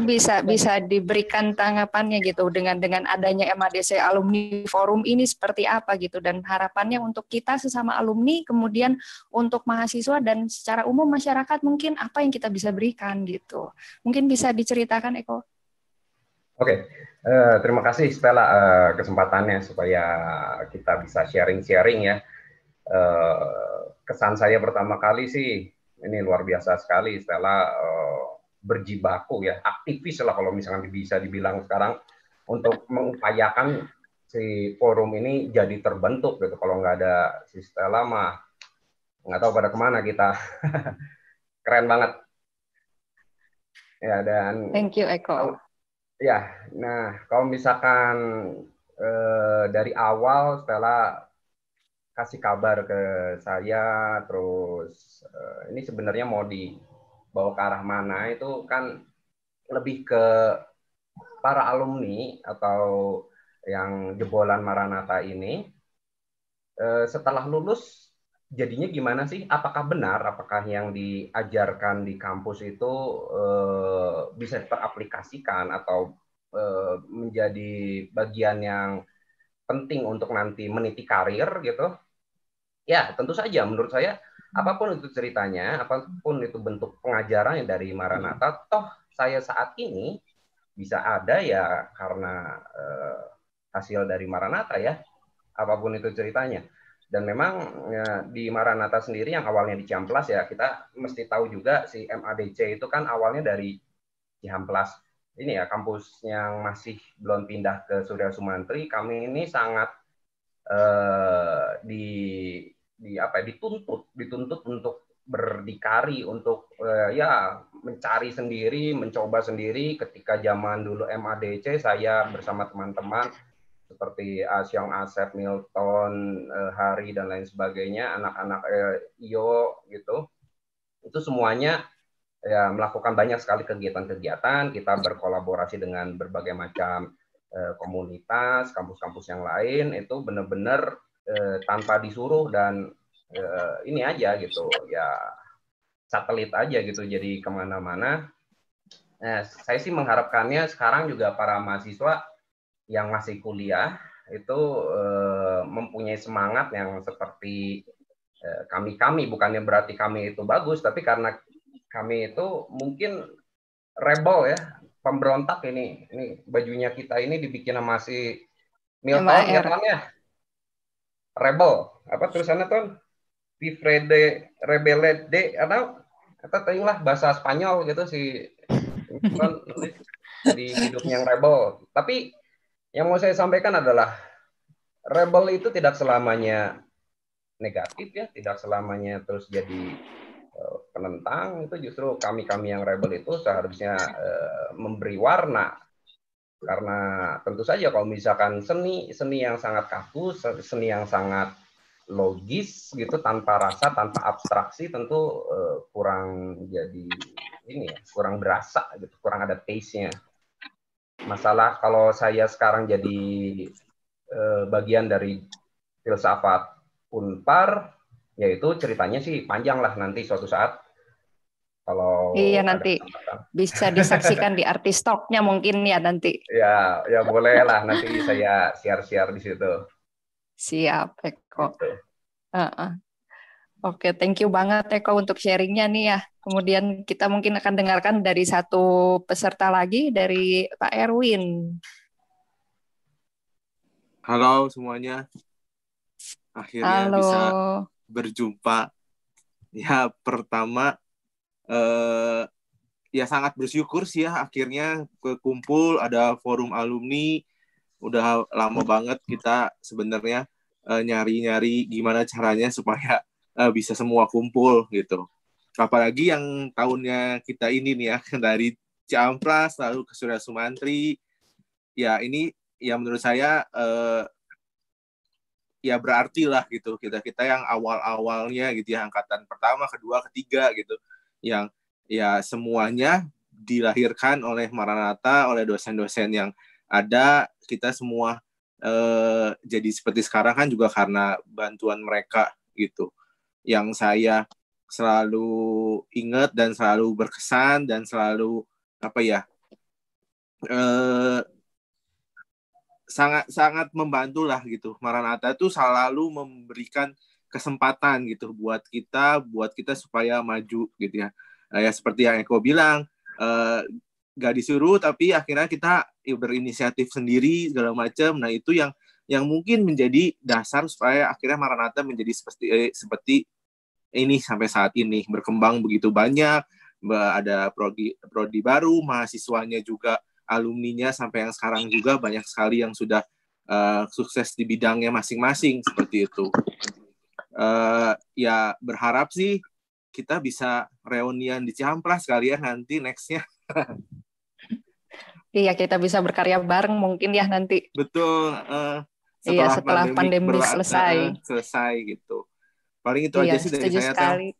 Speaker 1: bisa diberikan tanggapannya gitu dengan adanya MADC Alumni Forum ini seperti apa gitu, dan harapannya untuk kita sesama alumni, kemudian untuk mahasiswa dan secara umum masyarakat mungkin apa yang kita bisa berikan gitu. Mungkin bisa diceritakan Eko.
Speaker 7: Oke, terima kasih Stella kesempatannya supaya kita bisa sharing-sharing ya. Kesan saya pertama kali sih, ini luar biasa sekali Stella berjibaku ya, aktivis lah kalau misalnya bisa dibilang sekarang untuk mengupayakan si forum ini jadi terbentuk gitu. Kalau nggak ada si Stella mah nggak tahu pada kemana kita. Keren banget. Ya, dan
Speaker 1: thank you Eko.
Speaker 7: Ya, nah kalau misalkan dari awal Stella kasih kabar ke saya, terus ini sebenarnya mau dibawa ke arah mana, itu kan lebih ke para alumni atau yang jebolan Maranatha ini, setelah lulus jadinya gimana sih? Apakah benar, apakah yang diajarkan di kampus itu bisa teraplikasikan atau menjadi bagian yang penting untuk nanti meniti karir gitu? Ya, tentu saja menurut saya apapun itu ceritanya, apapun itu bentuk pengajaran dari Maranatha, toh saya saat ini bisa ada ya karena hasil dari Maranatha ya, apapun itu ceritanya. Dan memang ya, di Maranatha sendiri yang awalnya di Ciamplas ya, kita mesti tahu juga si MADC itu kan awalnya dari Cihamplas ini ya, kampus yang masih belum pindah ke Surya Sumantri, kami ini sangat dituntut untuk berdikari, untuk ya mencari sendiri, mencoba sendiri. Ketika zaman dulu MADC, saya bersama teman-teman seperti Asyong, Asep, Milton, Hari dan lain sebagainya, anak-anak IO gitu, itu semuanya ya melakukan banyak sekali kegiatan-kegiatan. Kita berkolaborasi dengan berbagai macam komunitas, kampus-kampus yang lain, itu benar-benar tanpa disuruh dan ini aja gitu ya, satelit aja gitu, jadi kemana-mana. Saya sih mengharapkannya sekarang juga para mahasiswa yang masih kuliah itu mempunyai semangat yang seperti kami, bukannya berarti kami itu bagus, tapi karena kami itu mungkin rebel ya, pemberontak ini bajunya kita ini dibikin sama si Milton ya Ton ya, rebel apa tulisannya Ton, Vifrede Rebele de atau tayulah bahasa Spanyol gitu si Milton di hidupnya yang rebel. Tapi yang mau saya sampaikan adalah rebel itu tidak selamanya negatif ya, tidak selamanya terus jadi penentang. Itu justru kami yang rebel itu seharusnya memberi warna, karena tentu saja kalau misalkan seni yang sangat kaku, seni yang sangat logis gitu, tanpa rasa, tanpa abstraksi, tentu kurang jadi ini ya, kurang berasa gitu, kurang ada taste-nya. Masalah kalau saya sekarang jadi bagian dari filsafat Unpar, yaitu ceritanya sih panjang lah nanti suatu saat. Kalau
Speaker 1: iya nanti bisa disaksikan di Artis Talk-nya mungkin ya nanti.
Speaker 7: Ya boleh lah, nanti saya share di situ.
Speaker 1: Siap, Eko. Gitu. Oke, thank you banget Eko untuk sharingnya nih ya. Kemudian kita mungkin akan dengarkan dari satu peserta lagi, dari Pak Erwin.
Speaker 8: Halo semuanya. Akhirnya bisa berjumpa. Ya, pertama ya sangat bersyukur sih ya akhirnya kekumpul, ada forum alumni. Udah lama banget kita sebenarnya nyari-nyari gimana caranya supaya bisa semua kumpul gitu. Apalagi yang tahunnya kita ini nih ya, dari Cihamplas lalu ke Surya Sumantri. Ya ini ya menurut saya ya berarti lah gitu, kita yang awalnya gitu ya, angkatan pertama, kedua, ketiga gitu, yang ya semuanya dilahirkan oleh Maranatha, oleh dosen-dosen yang ada. Kita semua jadi seperti sekarang kan juga karena bantuan mereka gitu, yang saya selalu ingat dan selalu berkesan dan selalu sangat membantu lah gitu. Maranatha itu selalu memberikan kesempatan gitu buat kita supaya maju gitu ya. Ya seperti yang Eko bilang, gak disuruh tapi akhirnya kita berinisiatif sendiri segala macam. Nah itu yang mungkin menjadi dasar supaya akhirnya Maranatha menjadi seperti ini sampai saat ini, berkembang begitu banyak, ada prodi baru, mahasiswanya juga, alumninya sampai yang sekarang juga banyak sekali yang sudah sukses di bidangnya masing-masing seperti itu. Ya berharap sih kita bisa reunian di Cihamplas kali ya nanti nextnya.
Speaker 1: Iya, kita bisa berkarya bareng mungkin ya nanti.
Speaker 8: Betul.
Speaker 1: Setelah pandemi
Speaker 8: selesai gitu. Paling itu aja sih dari saya.
Speaker 1: Sekali.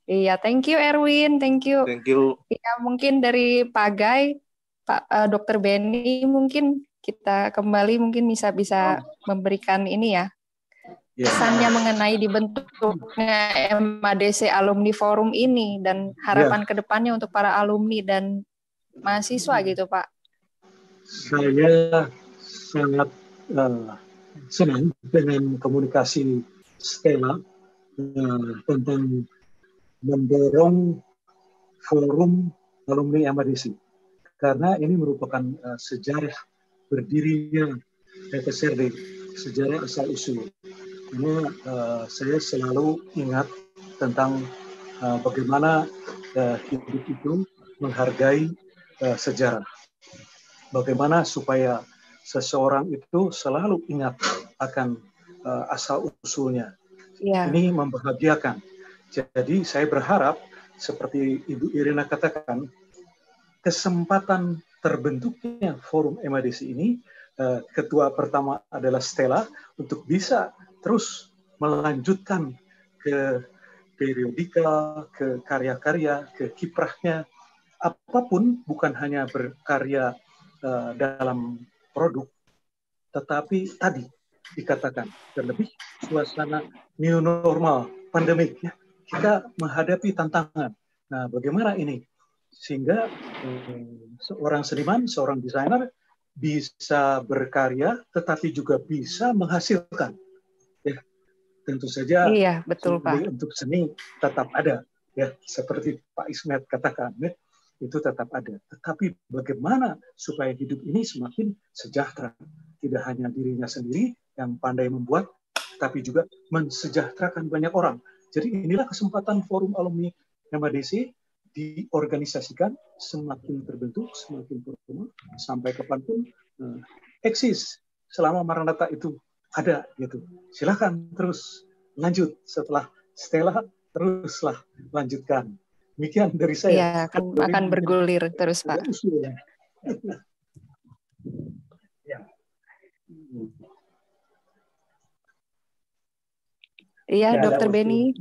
Speaker 1: Iya, thank you Erwin, thank you. Iya, mungkin dari Pak Gai, Pak Dr. Benny, mungkin kita kembali mungkin bisa memberikan ini ya, pesannya mengenai dibentuknya MADC Alumni Forum ini dan harapan kedepannya untuk para alumni dan mahasiswa gitu Pak.
Speaker 2: Saya sangat senang dengan komunikasi Stella tentang mendorong forum alumni MADC, karena ini merupakan sejarah berdirinya FSRD, sejarah asal-usul. Karena saya selalu ingat tentang bagaimana hidup itu menghargai sejarah. Bagaimana supaya seseorang itu selalu ingat akan asal-usulnya.
Speaker 1: Yeah.
Speaker 2: Ini membahagiakan. Jadi saya berharap, seperti Ibu Irina katakan, kesempatan terbentuknya forum MADC ini, ketua pertama adalah Stella, untuk bisa terus melanjutkan ke periodika, ke karya-karya, ke kiprahnya, apapun, bukan hanya berkarya dalam produk, tetapi tadi dikatakan, terlebih suasana new normal, pandemik, ya, kita menghadapi tantangan. Nah, bagaimana ini? Sehingga seorang seniman, seorang desainer bisa berkarya, tetapi juga bisa menghasilkan. Ya, tentu saja
Speaker 1: iya, betul, Pak.
Speaker 2: Untuk seni tetap ada, ya, seperti Pak Ismet katakan, ya, itu tetap ada. Tetapi bagaimana supaya hidup ini semakin sejahtera? Tidak hanya dirinya sendiri yang pandai membuat, tapi juga mensejahterakan banyak orang. Jadi inilah kesempatan forum alumni MADC diorganisasikan, semakin terbentuk, semakin berkembang, sampai kapanpun eksis selama Maranatha itu ada, gitu. Silakan terus lanjut setelah Stella, teruslah lanjutkan. Demikian dari saya.
Speaker 1: Iya, akan bergulir terus, Pak. Iya, Dr. Benny.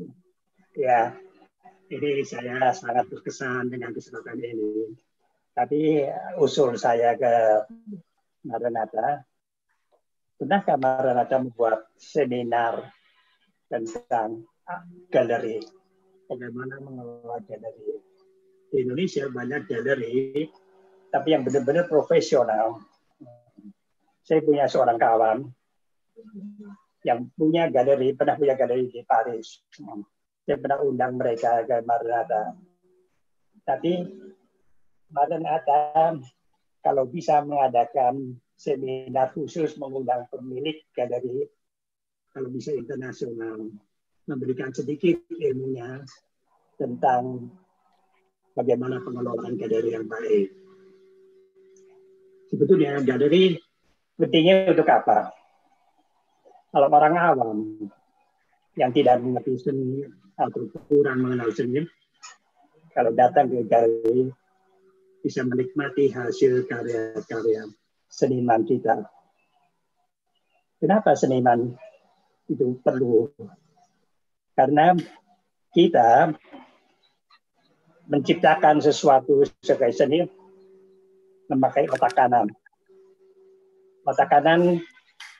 Speaker 6: Ya, ini saya sangat berkesan dengan kesempatan ini. Tapi usul saya ke Maranatha, pernahkah Maranatha membuat seminar tentang galeri? Bagaimana mengelola galeri? Di Indonesia banyak galeri, tapi yang benar-benar profesional. Saya punya seorang kawan yang punya galeri, pernah punya galeri di Paris. Saya pernah undang mereka ke Maranatha. Tapi Maranatha kalau bisa mengadakan seminar khusus mengundang pemilik galeri, kalau bisa internasional, memberikan sedikit ilmunya tentang bagaimana pengelolaan galeri yang baik. Sebetulnya galeri pentingnya untuk apa? Kalau orang awam yang tidak mengerti seni atau kurang mengenal seni, kalau datang ke galeri bisa menikmati hasil karya-karya seniman kita. Kenapa seniman itu perlu? Karena kita menciptakan sesuatu sebagai seni memakai otak kanan. Otak kanan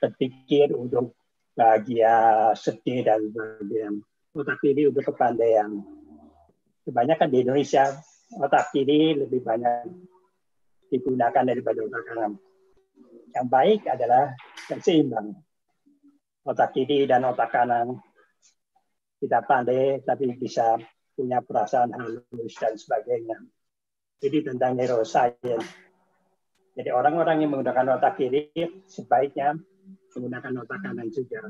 Speaker 6: berpikir untuk bahagia, sedih, dan sebagainya. Otak kiri untuk kepandaian. Kebanyakan di Indonesia, otak kiri lebih banyak digunakan daripada otak kanan. Yang baik adalah yang seimbang. Otak kiri dan otak kanan kita pandai, tapi bisa punya perasaan halus dan sebagainya. Jadi tentang neuroscience. Jadi orang-orang yang menggunakan otak kiri sebaiknya menggunakan otak kanan juga.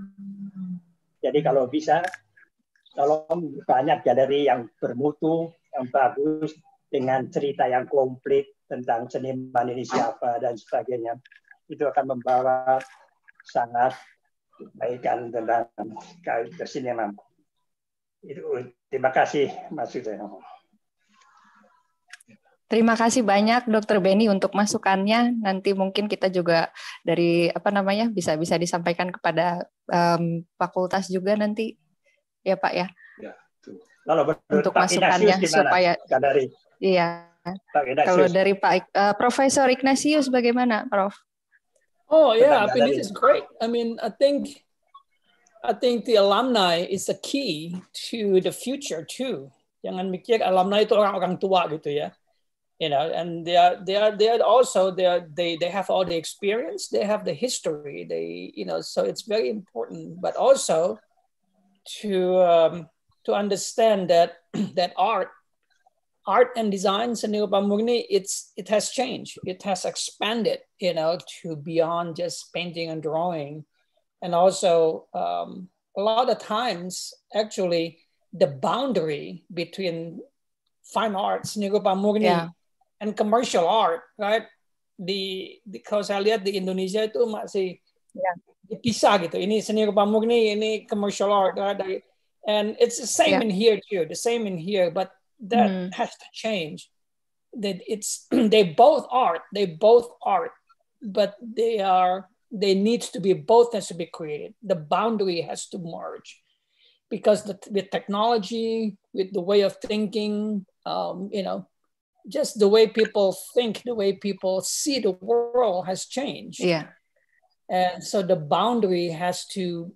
Speaker 6: Jadi kalau bisa, tolong banyak galeri yang bermutu, yang bagus, dengan cerita yang komplit tentang seniman ini siapa dan sebagainya. Itu akan membawa sangat kebaikan tentang kesenian. Itu, terima kasih, Mas Yudhoyono.
Speaker 1: Terima kasih banyak Dr. Benny untuk masukannya. Nanti mungkin kita juga dari bisa disampaikan kepada fakultas juga nanti ya Pak ya.
Speaker 6: Ya, kalau
Speaker 1: untuk
Speaker 6: Pak
Speaker 1: masukannya
Speaker 6: Ignatius
Speaker 1: supaya
Speaker 6: dari
Speaker 1: iya. Kalau dari Pak Profesor Ignatius bagaimana, Prof?
Speaker 3: Oh yeah, I mean this is great. I mean I think the alumni is the key to the future too. Jangan mikir alumni itu orang-orang tua gitu ya. You know, and they have all the experience, they have the history, so it's very important. But also to understand that art and design, seni rupa murni, it has changed, it has expanded, to beyond just painting and drawing, and also a lot of times actually the boundary between fine arts, seni rupa murni. Yeah. and commercial art, right? Kalau saya lihat di Indonesia itu masih dipisah gitu. Ini seni rupa murni, ini commercial art, right? And it's the same in here too, the same in here, but that has to change. That they both art, but they need to be, both has to be created. The boundary has to merge, because with technology, with the way of thinking, just the way people think, the way people see the world has changed.
Speaker 1: Yeah.
Speaker 3: And so the boundary has to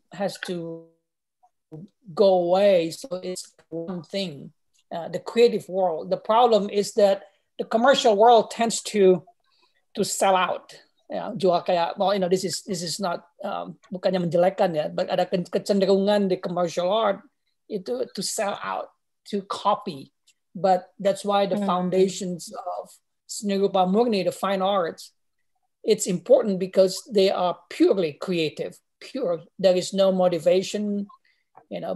Speaker 3: go away. So it's one thing, the creative world. The problem is that the commercial world tends to sell out. Jual kayak, well, this is not bukannya menjelekkan ya, but ada kecenderungan di commercial art itu to sell out, to copy. But that's why the foundations of seni rupa murni, the fine arts, it's important because they are purely creative, pure. There is no motivation,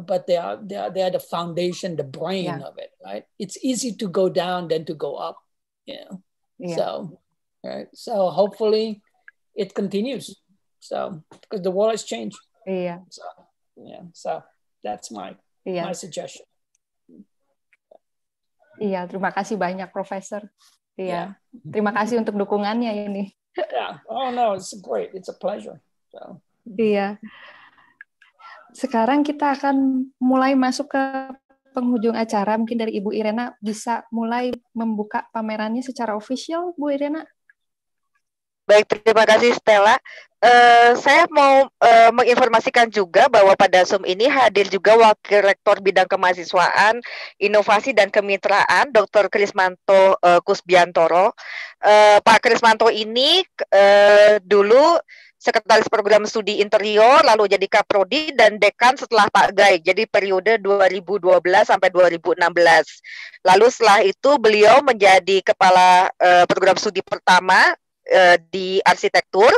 Speaker 3: but they are the foundation, the brain of it, right? It's easy to go down than to go up, So, right. So hopefully it continues. So because the world has changed.
Speaker 1: Yeah.
Speaker 3: So that's my suggestion.
Speaker 1: Iya, terima kasih banyak, Profesor. Iya, terima kasih untuk dukungannya ini.
Speaker 3: Yeah. Oh no, it's great. It's a pleasure. So.
Speaker 1: Iya. Sekarang kita akan mulai masuk ke penghujung acara. Mungkin dari Ibu Irena bisa mulai membuka pamerannya secara official, Bu Irena.
Speaker 5: Baik, terima kasih Stella. Saya mau menginformasikan juga bahwa pada Zoom ini hadir juga Wakil Rektor Bidang Kemahasiswaan, Inovasi dan Kemitraan, Dr. Krismanto Kusbiantoro. Pak Krismanto ini dulu Sekretaris Program Studi Interior, lalu jadi Kaprodi dan Dekan setelah Pak Gai, jadi periode 2012 sampai 2016. Lalu setelah itu beliau menjadi Kepala Program Studi pertama di arsitektur,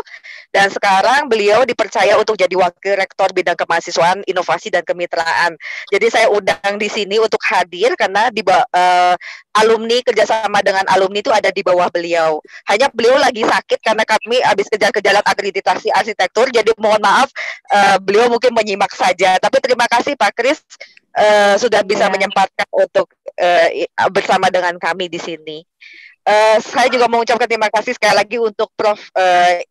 Speaker 5: dan sekarang beliau dipercaya untuk jadi Wakil Rektor Bidang Kemahasiswaan, Inovasi dan Kemitraan. Jadi saya undang di sini untuk hadir karena alumni, kerjasama dengan alumni itu ada di bawah beliau. Hanya beliau lagi sakit karena kami habis kejar-kejaran akreditasi arsitektur, jadi mohon maaf beliau mungkin menyimak saja. Tapi terima kasih Pak Kris sudah bisa menyempatkan untuk bersama dengan kami di sini. Saya juga mengucapkan terima kasih sekali lagi untuk Prof.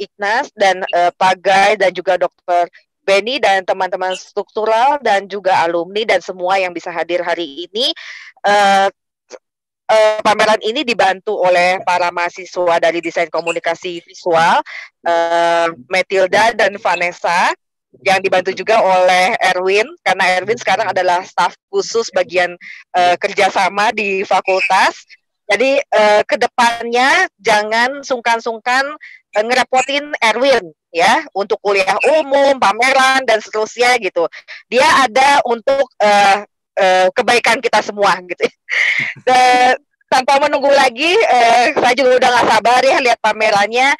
Speaker 5: Ignas dan Pak Gai dan juga Dr. Benny dan teman-teman struktural dan juga alumni dan semua yang bisa hadir hari ini. Pameran ini dibantu oleh para mahasiswa dari Desain Komunikasi Visual, Matilda dan Vanessa, yang dibantu juga oleh Erwin, karena Erwin sekarang adalah staf khusus bagian kerjasama di fakultas. Jadi kedepannya jangan sungkan-sungkan ngerepotin Erwin ya untuk kuliah umum, pameran dan seterusnya gitu. Dia ada untuk kebaikan kita semua gitu. Tanpa menunggu lagi, saya juga udah gak sabar ya lihat pamerannya.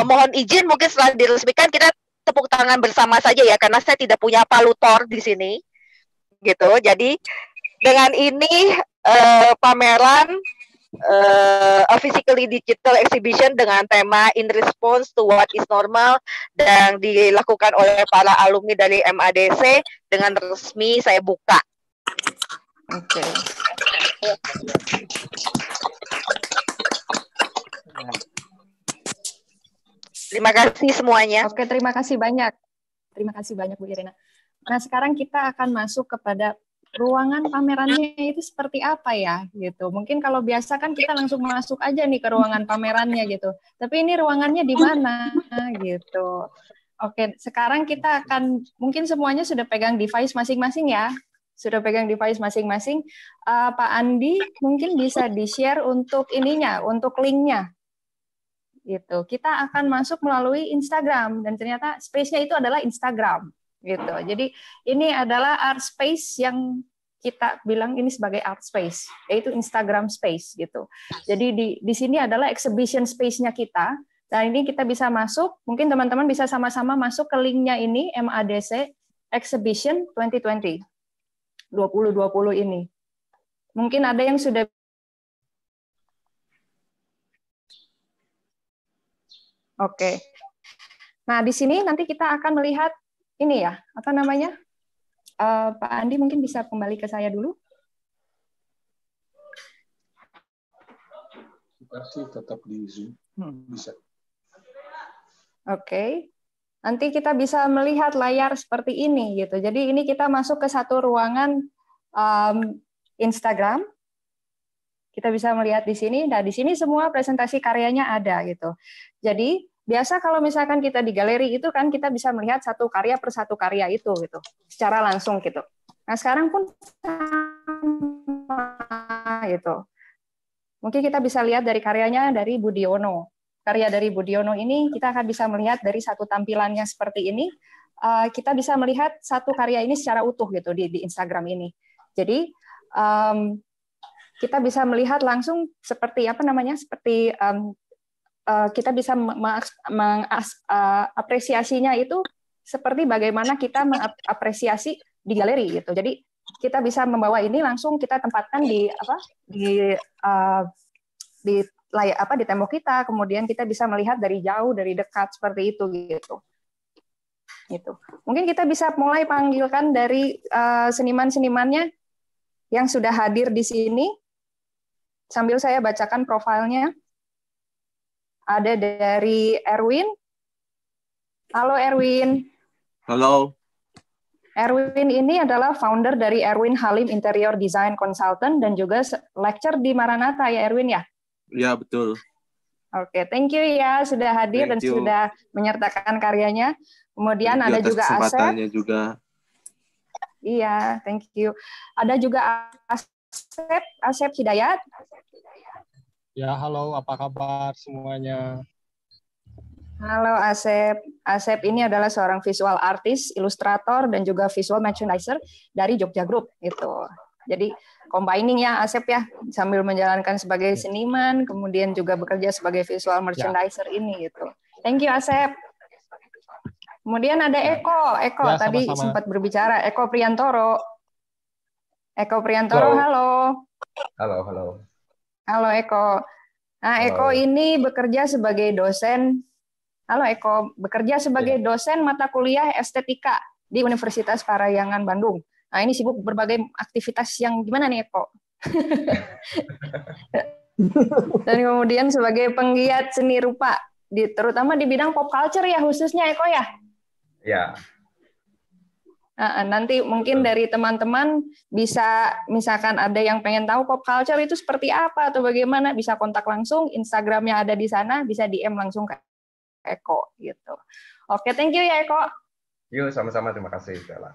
Speaker 5: Mohon izin mungkin setelah diresmikan kita tepuk tangan bersama saja ya, karena saya tidak punya palutor di sini gitu. Jadi dengan ini pameran a physically digital exhibition dengan tema In Response to What is Normal dan dilakukan oleh para alumni dari MADC dengan resmi saya buka.
Speaker 1: Oke.
Speaker 5: Terima kasih semuanya.
Speaker 1: Oke, terima kasih banyak. Terima kasih banyak Bu Irena. Nah, sekarang kita akan masuk kepada ruangan pamerannya itu seperti apa ya gitu. Mungkin kalau biasa kan kita langsung masuk aja nih ke ruangan pamerannya gitu. Tapi ini ruangannya di mana gitu. Oke, sekarang kita akan, mungkin semuanya sudah pegang device masing-masing ya. Sudah pegang device masing-masing. Pak Andi mungkin bisa di-share untuk ininya, untuk linknya. Gitu. Kita akan masuk melalui Instagram dan ternyata space-nya itu adalah Instagram. Gitu. Jadi ini adalah art space yang kita bilang ini sebagai art space, yaitu Instagram space gitu. Jadi di sini adalah exhibition space-nya kita. Dan ini kita bisa masuk, mungkin teman-teman bisa sama-sama masuk ke linknya ini, MADC Exhibition 2020 2020 ini. Mungkin ada yang sudah Oke. Nah, di sini nanti kita akan melihat ini ya, apa namanya? Pak Andi mungkin bisa kembali ke saya dulu.
Speaker 2: Masih tetap di Zoom. Bisa.
Speaker 1: Oke. Nanti kita bisa melihat layar seperti ini gitu. Jadi ini kita masuk ke satu ruangan Instagram. Kita bisa melihat di sini. Nah, di sini semua presentasi karyanya ada gitu. Jadi biasa kalau misalkan kita di galeri itu kan kita bisa melihat satu karya per satu karya itu gitu, secara langsung gitu. Nah, sekarang pun sama gitu. Mungkin kita bisa lihat dari karyanya dari Budiono. Karya dari Budiono ini kita akan bisa melihat dari satu tampilannya seperti ini. Kita bisa melihat satu karya ini secara utuh gitu di Instagram ini. Jadi kita bisa melihat langsung seperti apa namanya, seperti kita bisa mengapresiasinya itu seperti bagaimana kita mengapresiasi di galeri gitu. Jadi kita bisa membawa ini langsung kita tempatkan di tembok kita, kemudian kita bisa melihat dari jauh, dari dekat seperti itu gitu. Gitu. Mungkin kita bisa mulai panggilkan dari seniman-senimannya yang sudah hadir di sini. Sambil saya bacakan profilnya. Ada dari Erwin. Halo Erwin.
Speaker 8: Halo.
Speaker 1: Erwin ini adalah founder dari Erwin Halim Interior Design Consultant dan juga lecture di Maranatha ya Erwin ya?
Speaker 8: Ya, betul.
Speaker 1: Oke, thank you ya sudah hadir dan sudah menyertakan karyanya. Kemudian ada juga Asep.
Speaker 8: Juga.
Speaker 1: Iya, thank you. Ada juga Asep Hidayat.
Speaker 9: Ya, halo, apa kabar semuanya?
Speaker 1: Halo Asep. Asep ini adalah seorang visual artist, ilustrator, dan juga visual merchandiser dari Jogja Group. Gitu. Jadi combining ya Asep ya, sambil menjalankan sebagai seniman, kemudian juga bekerja sebagai visual merchandiser ini. Gitu. Thank you Asep. Kemudian ada Eko. Eko ya, tadi sempat berbicara. Eko Priantoro. Eko Priantoro, halo.
Speaker 7: Halo.
Speaker 1: Halo Eko. Nah, halo. Eko ini bekerja sebagai dosen. Halo Eko, bekerja sebagai dosen mata kuliah estetika di Universitas Parahyangan Bandung. Nah, ini sibuk berbagai aktivitas yang gimana nih Eko? Dan kemudian sebagai penggiat seni rupa, terutama di bidang pop culture ya khususnya Eko ya? Ya. Nah, nanti mungkin dari teman-teman bisa, misalkan ada yang pengen tahu pop culture itu seperti apa atau bagaimana, bisa kontak langsung, Instagramnya ada di sana, bisa DM langsung ke Eko gitu. Oke, thank you ya Eko.
Speaker 7: Yuk, sama-sama, terima kasih Stella.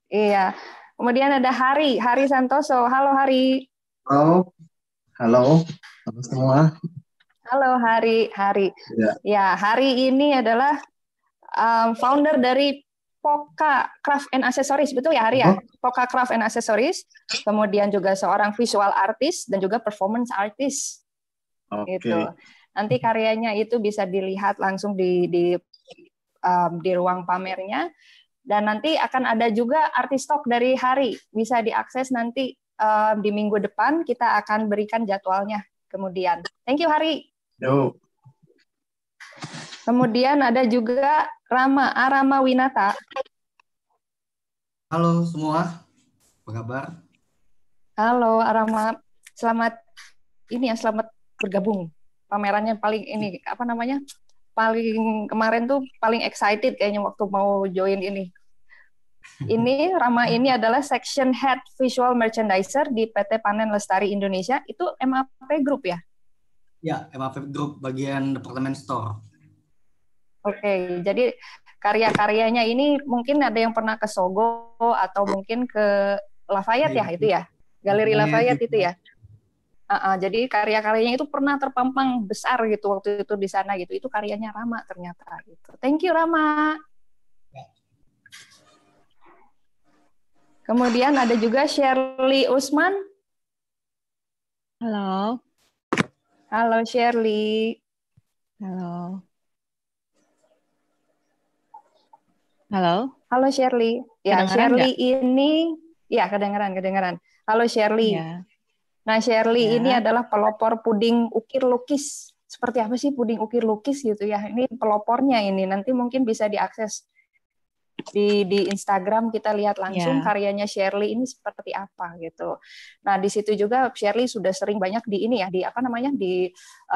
Speaker 1: Iya. Kemudian ada Hari Santoso. Halo Hari.
Speaker 10: Halo semua.
Speaker 1: Halo Hari. Ya, Hari ini adalah founder dari Poka Craft and Accessories, betul ya Hari ya? Poka Craft and Accessories, kemudian juga seorang visual artist dan juga performance artist. Gitu. Nanti karyanya itu bisa dilihat langsung di ruang pamernya, dan nanti akan ada juga artistok dari Hari, bisa diakses nanti di minggu depan, kita akan berikan jadwalnya kemudian. Thank you Hari.
Speaker 10: Yo.
Speaker 1: Kemudian ada juga Arama Winata.
Speaker 10: Halo semua, apa kabar?
Speaker 1: Halo Arama, selamat bergabung. Pamerannya paling ini apa namanya? Paling kemarin tuh paling excited kayaknya waktu mau join ini. Ini Rama ini adalah section head visual merchandiser di PT Panen Lestari Indonesia. Itu MAP Group ya?
Speaker 10: Ya, MAP Group bagian departemen store.
Speaker 1: Oke, jadi karya-karyanya ini mungkin ada yang pernah ke Sogo atau mungkin ke Lafayette ya itu ya, Galeri Lafayette itu ya. Jadi karya-karyanya itu pernah terpampang besar gitu waktu itu di sana gitu. Itu karyanya Rama ternyata gitu. Thank you Rama. Kemudian ada juga Shirley Usman.
Speaker 11: Halo.
Speaker 1: Halo Shirley.
Speaker 11: Halo. Halo.
Speaker 1: Halo Shirley. Ya, Shirley ini ya kedengaran. Halo Shirley.
Speaker 11: Ya.
Speaker 1: Nah, Shirley ini adalah pelopor puding ukir lukis seperti apa sih puding ukir lukis gitu ya. Ini pelopornya ini nanti mungkin bisa diakses di Instagram, kita lihat langsung karyanya Shirley ini seperti apa gitu. Nah di situ juga Shirley sudah sering banyak di ini ya, di apa namanya,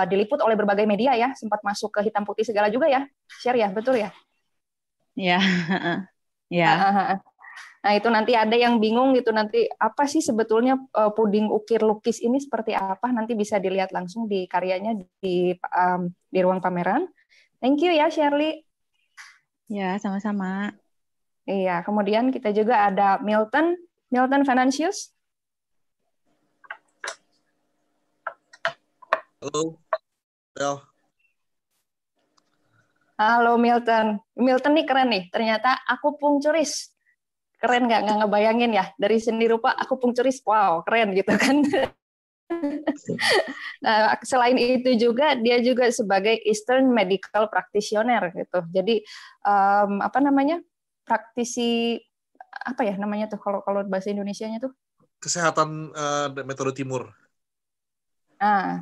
Speaker 1: diliput oleh berbagai media ya, sempat masuk ke hitam putih segala juga ya, Share ya, betul ya?
Speaker 11: Ya, ya.
Speaker 1: Nah itu nanti ada yang bingung gitu, nanti apa sih sebetulnya puding ukir lukis ini seperti apa, nanti bisa dilihat langsung di karyanya di ruang pameran. Thank you ya Shirley.
Speaker 11: Ya, sama-sama.
Speaker 1: Iya, kemudian kita juga ada Milton Venantius.
Speaker 12: Halo.
Speaker 1: Halo Milton. Milton nih keren nih, ternyata akupunkturis. Keren nggak ngebayangin ya, dari seni rupa akupunkturis, wow keren gitu kan. Nah, selain itu juga dia juga sebagai Eastern Medical Practitioner gitu. Jadi apa namanya? Praktisi apa ya namanya tuh kalau bahasa Indonesianya tuh?
Speaker 12: Kesehatan metode timur.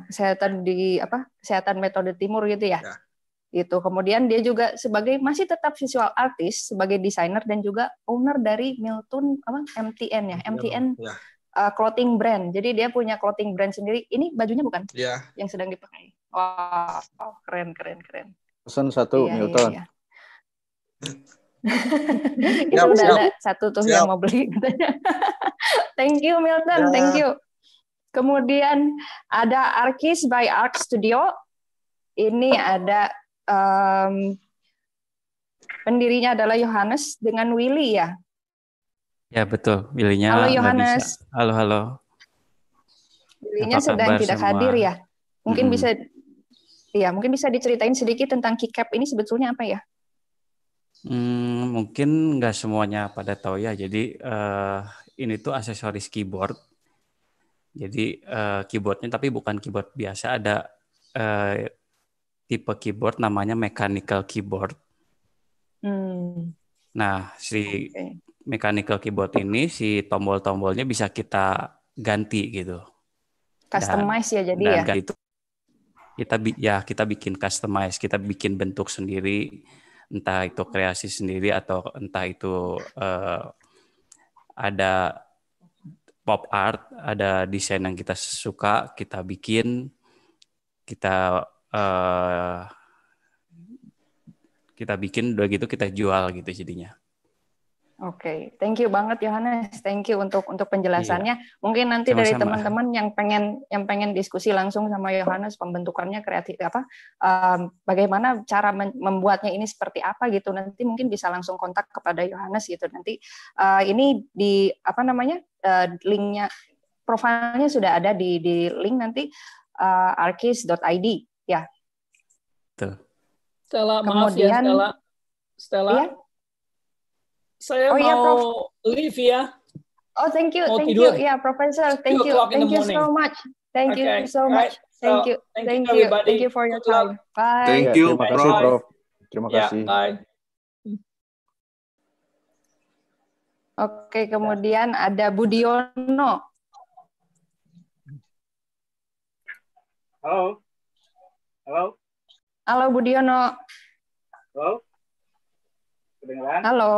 Speaker 1: Kesehatan kesehatan metode timur gitu ya. Gitu. Kemudian dia juga masih tetap visual artist, sebagai desainer dan juga owner dari Milton MTN ya, MTN clothing brand. Jadi dia punya clothing brand sendiri. Ini bajunya bukan?
Speaker 12: Iya.
Speaker 1: Yang sedang dipakai. Wow, keren.
Speaker 4: Pesan satu, Milton.
Speaker 1: Iya. Itu udah ada satu tuh yang mau beli katanya. Thank you Milton, thank you. Kemudian ada Arkis by Arc Studio. Ini ada pendirinya adalah Yohanes dengan Willy ya.
Speaker 13: Ya betul, Willy-nya.
Speaker 1: Halo Yohanes.
Speaker 13: Halo.
Speaker 1: Willy-nya sedang tidak hadir ya. Mungkin bisa diceritain sedikit tentang keycap ini sebetulnya apa ya?
Speaker 13: Mungkin nggak semuanya pada tahu ya. Jadi ini tuh aksesoris keyboard. Jadi keyboardnya tapi bukan keyboard biasa. Ada tipe keyboard namanya mechanical keyboard. Nah, si mechanical keyboard ini si tombol-tombolnya bisa kita ganti gitu.
Speaker 1: Customize ya jadi ya.
Speaker 13: Dan itu kita bikin customize, kita bikin bentuk sendiri. Entah itu kreasi sendiri atau entah itu ada pop art, ada desain yang kita suka, kita bikin, kita bikin, udah gitu kita jual gitu jadinya.
Speaker 1: Oke, thank you banget Yohanes, thank you untuk penjelasannya. Iya. Mungkin nanti sama-sama. Dari teman-teman yang pengen diskusi langsung sama Yohanes pembentukannya kreatif bagaimana cara membuatnya ini seperti apa gitu. Nanti mungkin bisa langsung kontak kepada Yohanes gitu. Nanti ini di linknya, profilnya sudah ada di link nanti arkis.id ya.
Speaker 13: Betul.
Speaker 3: Stella, maaf ya Stella.
Speaker 1: Iya?
Speaker 3: Saya mau leave ya.
Speaker 1: Oh, thank you ya, Professor. Thank you so much. Thank you so much. Thank you for your time. Bye.
Speaker 12: Thank you,
Speaker 4: terima kasih, Prof. Terima kasih.
Speaker 3: Bye.
Speaker 1: Oke, kemudian ada Budiono. Halo Budiono.
Speaker 14: Kedengeran?
Speaker 1: Halo.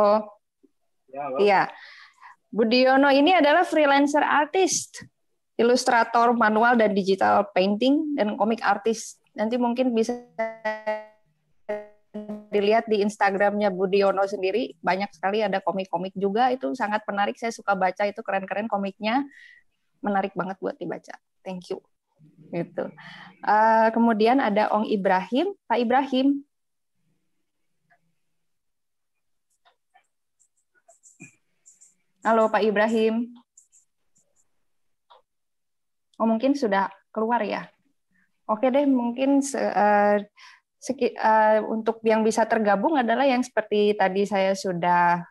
Speaker 14: Ya,
Speaker 1: iya. Budiono ini adalah freelancer artist, ilustrator manual dan digital painting, dan komik artist. Nanti mungkin bisa dilihat di Instagramnya Budiono sendiri, banyak sekali ada komik-komik juga, itu sangat menarik, saya suka baca, itu keren-keren komiknya, menarik banget buat dibaca. Thank you. Gitu. Kemudian ada Ong Ibrahim, Pak Ibrahim. Halo Pak Ibrahim. Oh mungkin sudah keluar ya. Oke deh, mungkin untuk yang bisa tergabung adalah yang seperti tadi saya sudah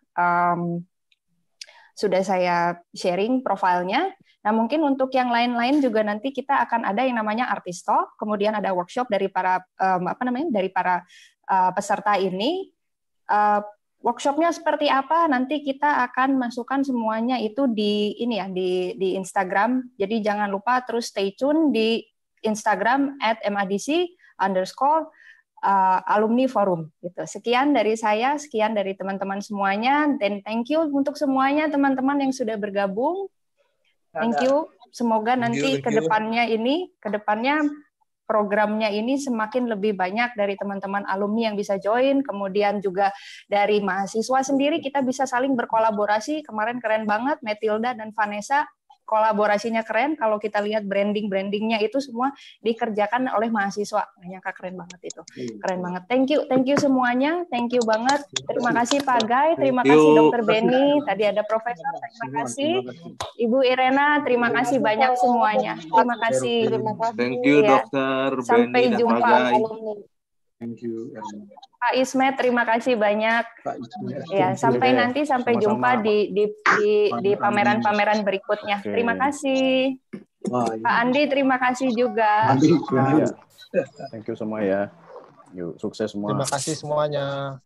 Speaker 1: saya sharing profilnya. Nah mungkin untuk yang lain-lain juga nanti kita akan ada yang namanya artist talk, kemudian ada workshop dari para peserta ini. Workshopnya seperti apa nanti kita akan masukkan semuanya itu di Instagram. Jadi jangan lupa terus stay tune di Instagram @madc alumni forum gitu. Sekian dari saya, sekian dari teman-teman semuanya, dan thank you untuk semuanya teman-teman yang sudah bergabung. Thank you. Semoga nanti kedepannya programnya ini semakin lebih banyak dari teman-teman alumni yang bisa join, kemudian juga dari mahasiswa sendiri kita bisa saling berkolaborasi. Kemarin keren banget Matilda dan Vanessa, kolaborasinya keren. Kalau kita lihat brandingnya itu semua dikerjakan oleh mahasiswa. Nyangka keren banget itu. Keren banget. Thank you semuanya. Thank you banget. Terima kasih Pak Guy, terima kasih Dr. Benny, tadi ada Profesor, terima kasih. Ibu Irena, terima kasih banyak semuanya. Terima kasih.
Speaker 8: Thank you Dr.
Speaker 1: Sampai
Speaker 8: Benny dan
Speaker 1: jumpa.
Speaker 8: Pak Guy.
Speaker 2: Thank you.
Speaker 1: Pak Ismet, terima kasih banyak. Ya, sampai nanti jumpa di pameran-pameran berikutnya. Terima kasih. Pak Andi, terima kasih juga.
Speaker 4: Thank you semua ya. Yuk, sukses semua.
Speaker 9: Terima kasih semuanya.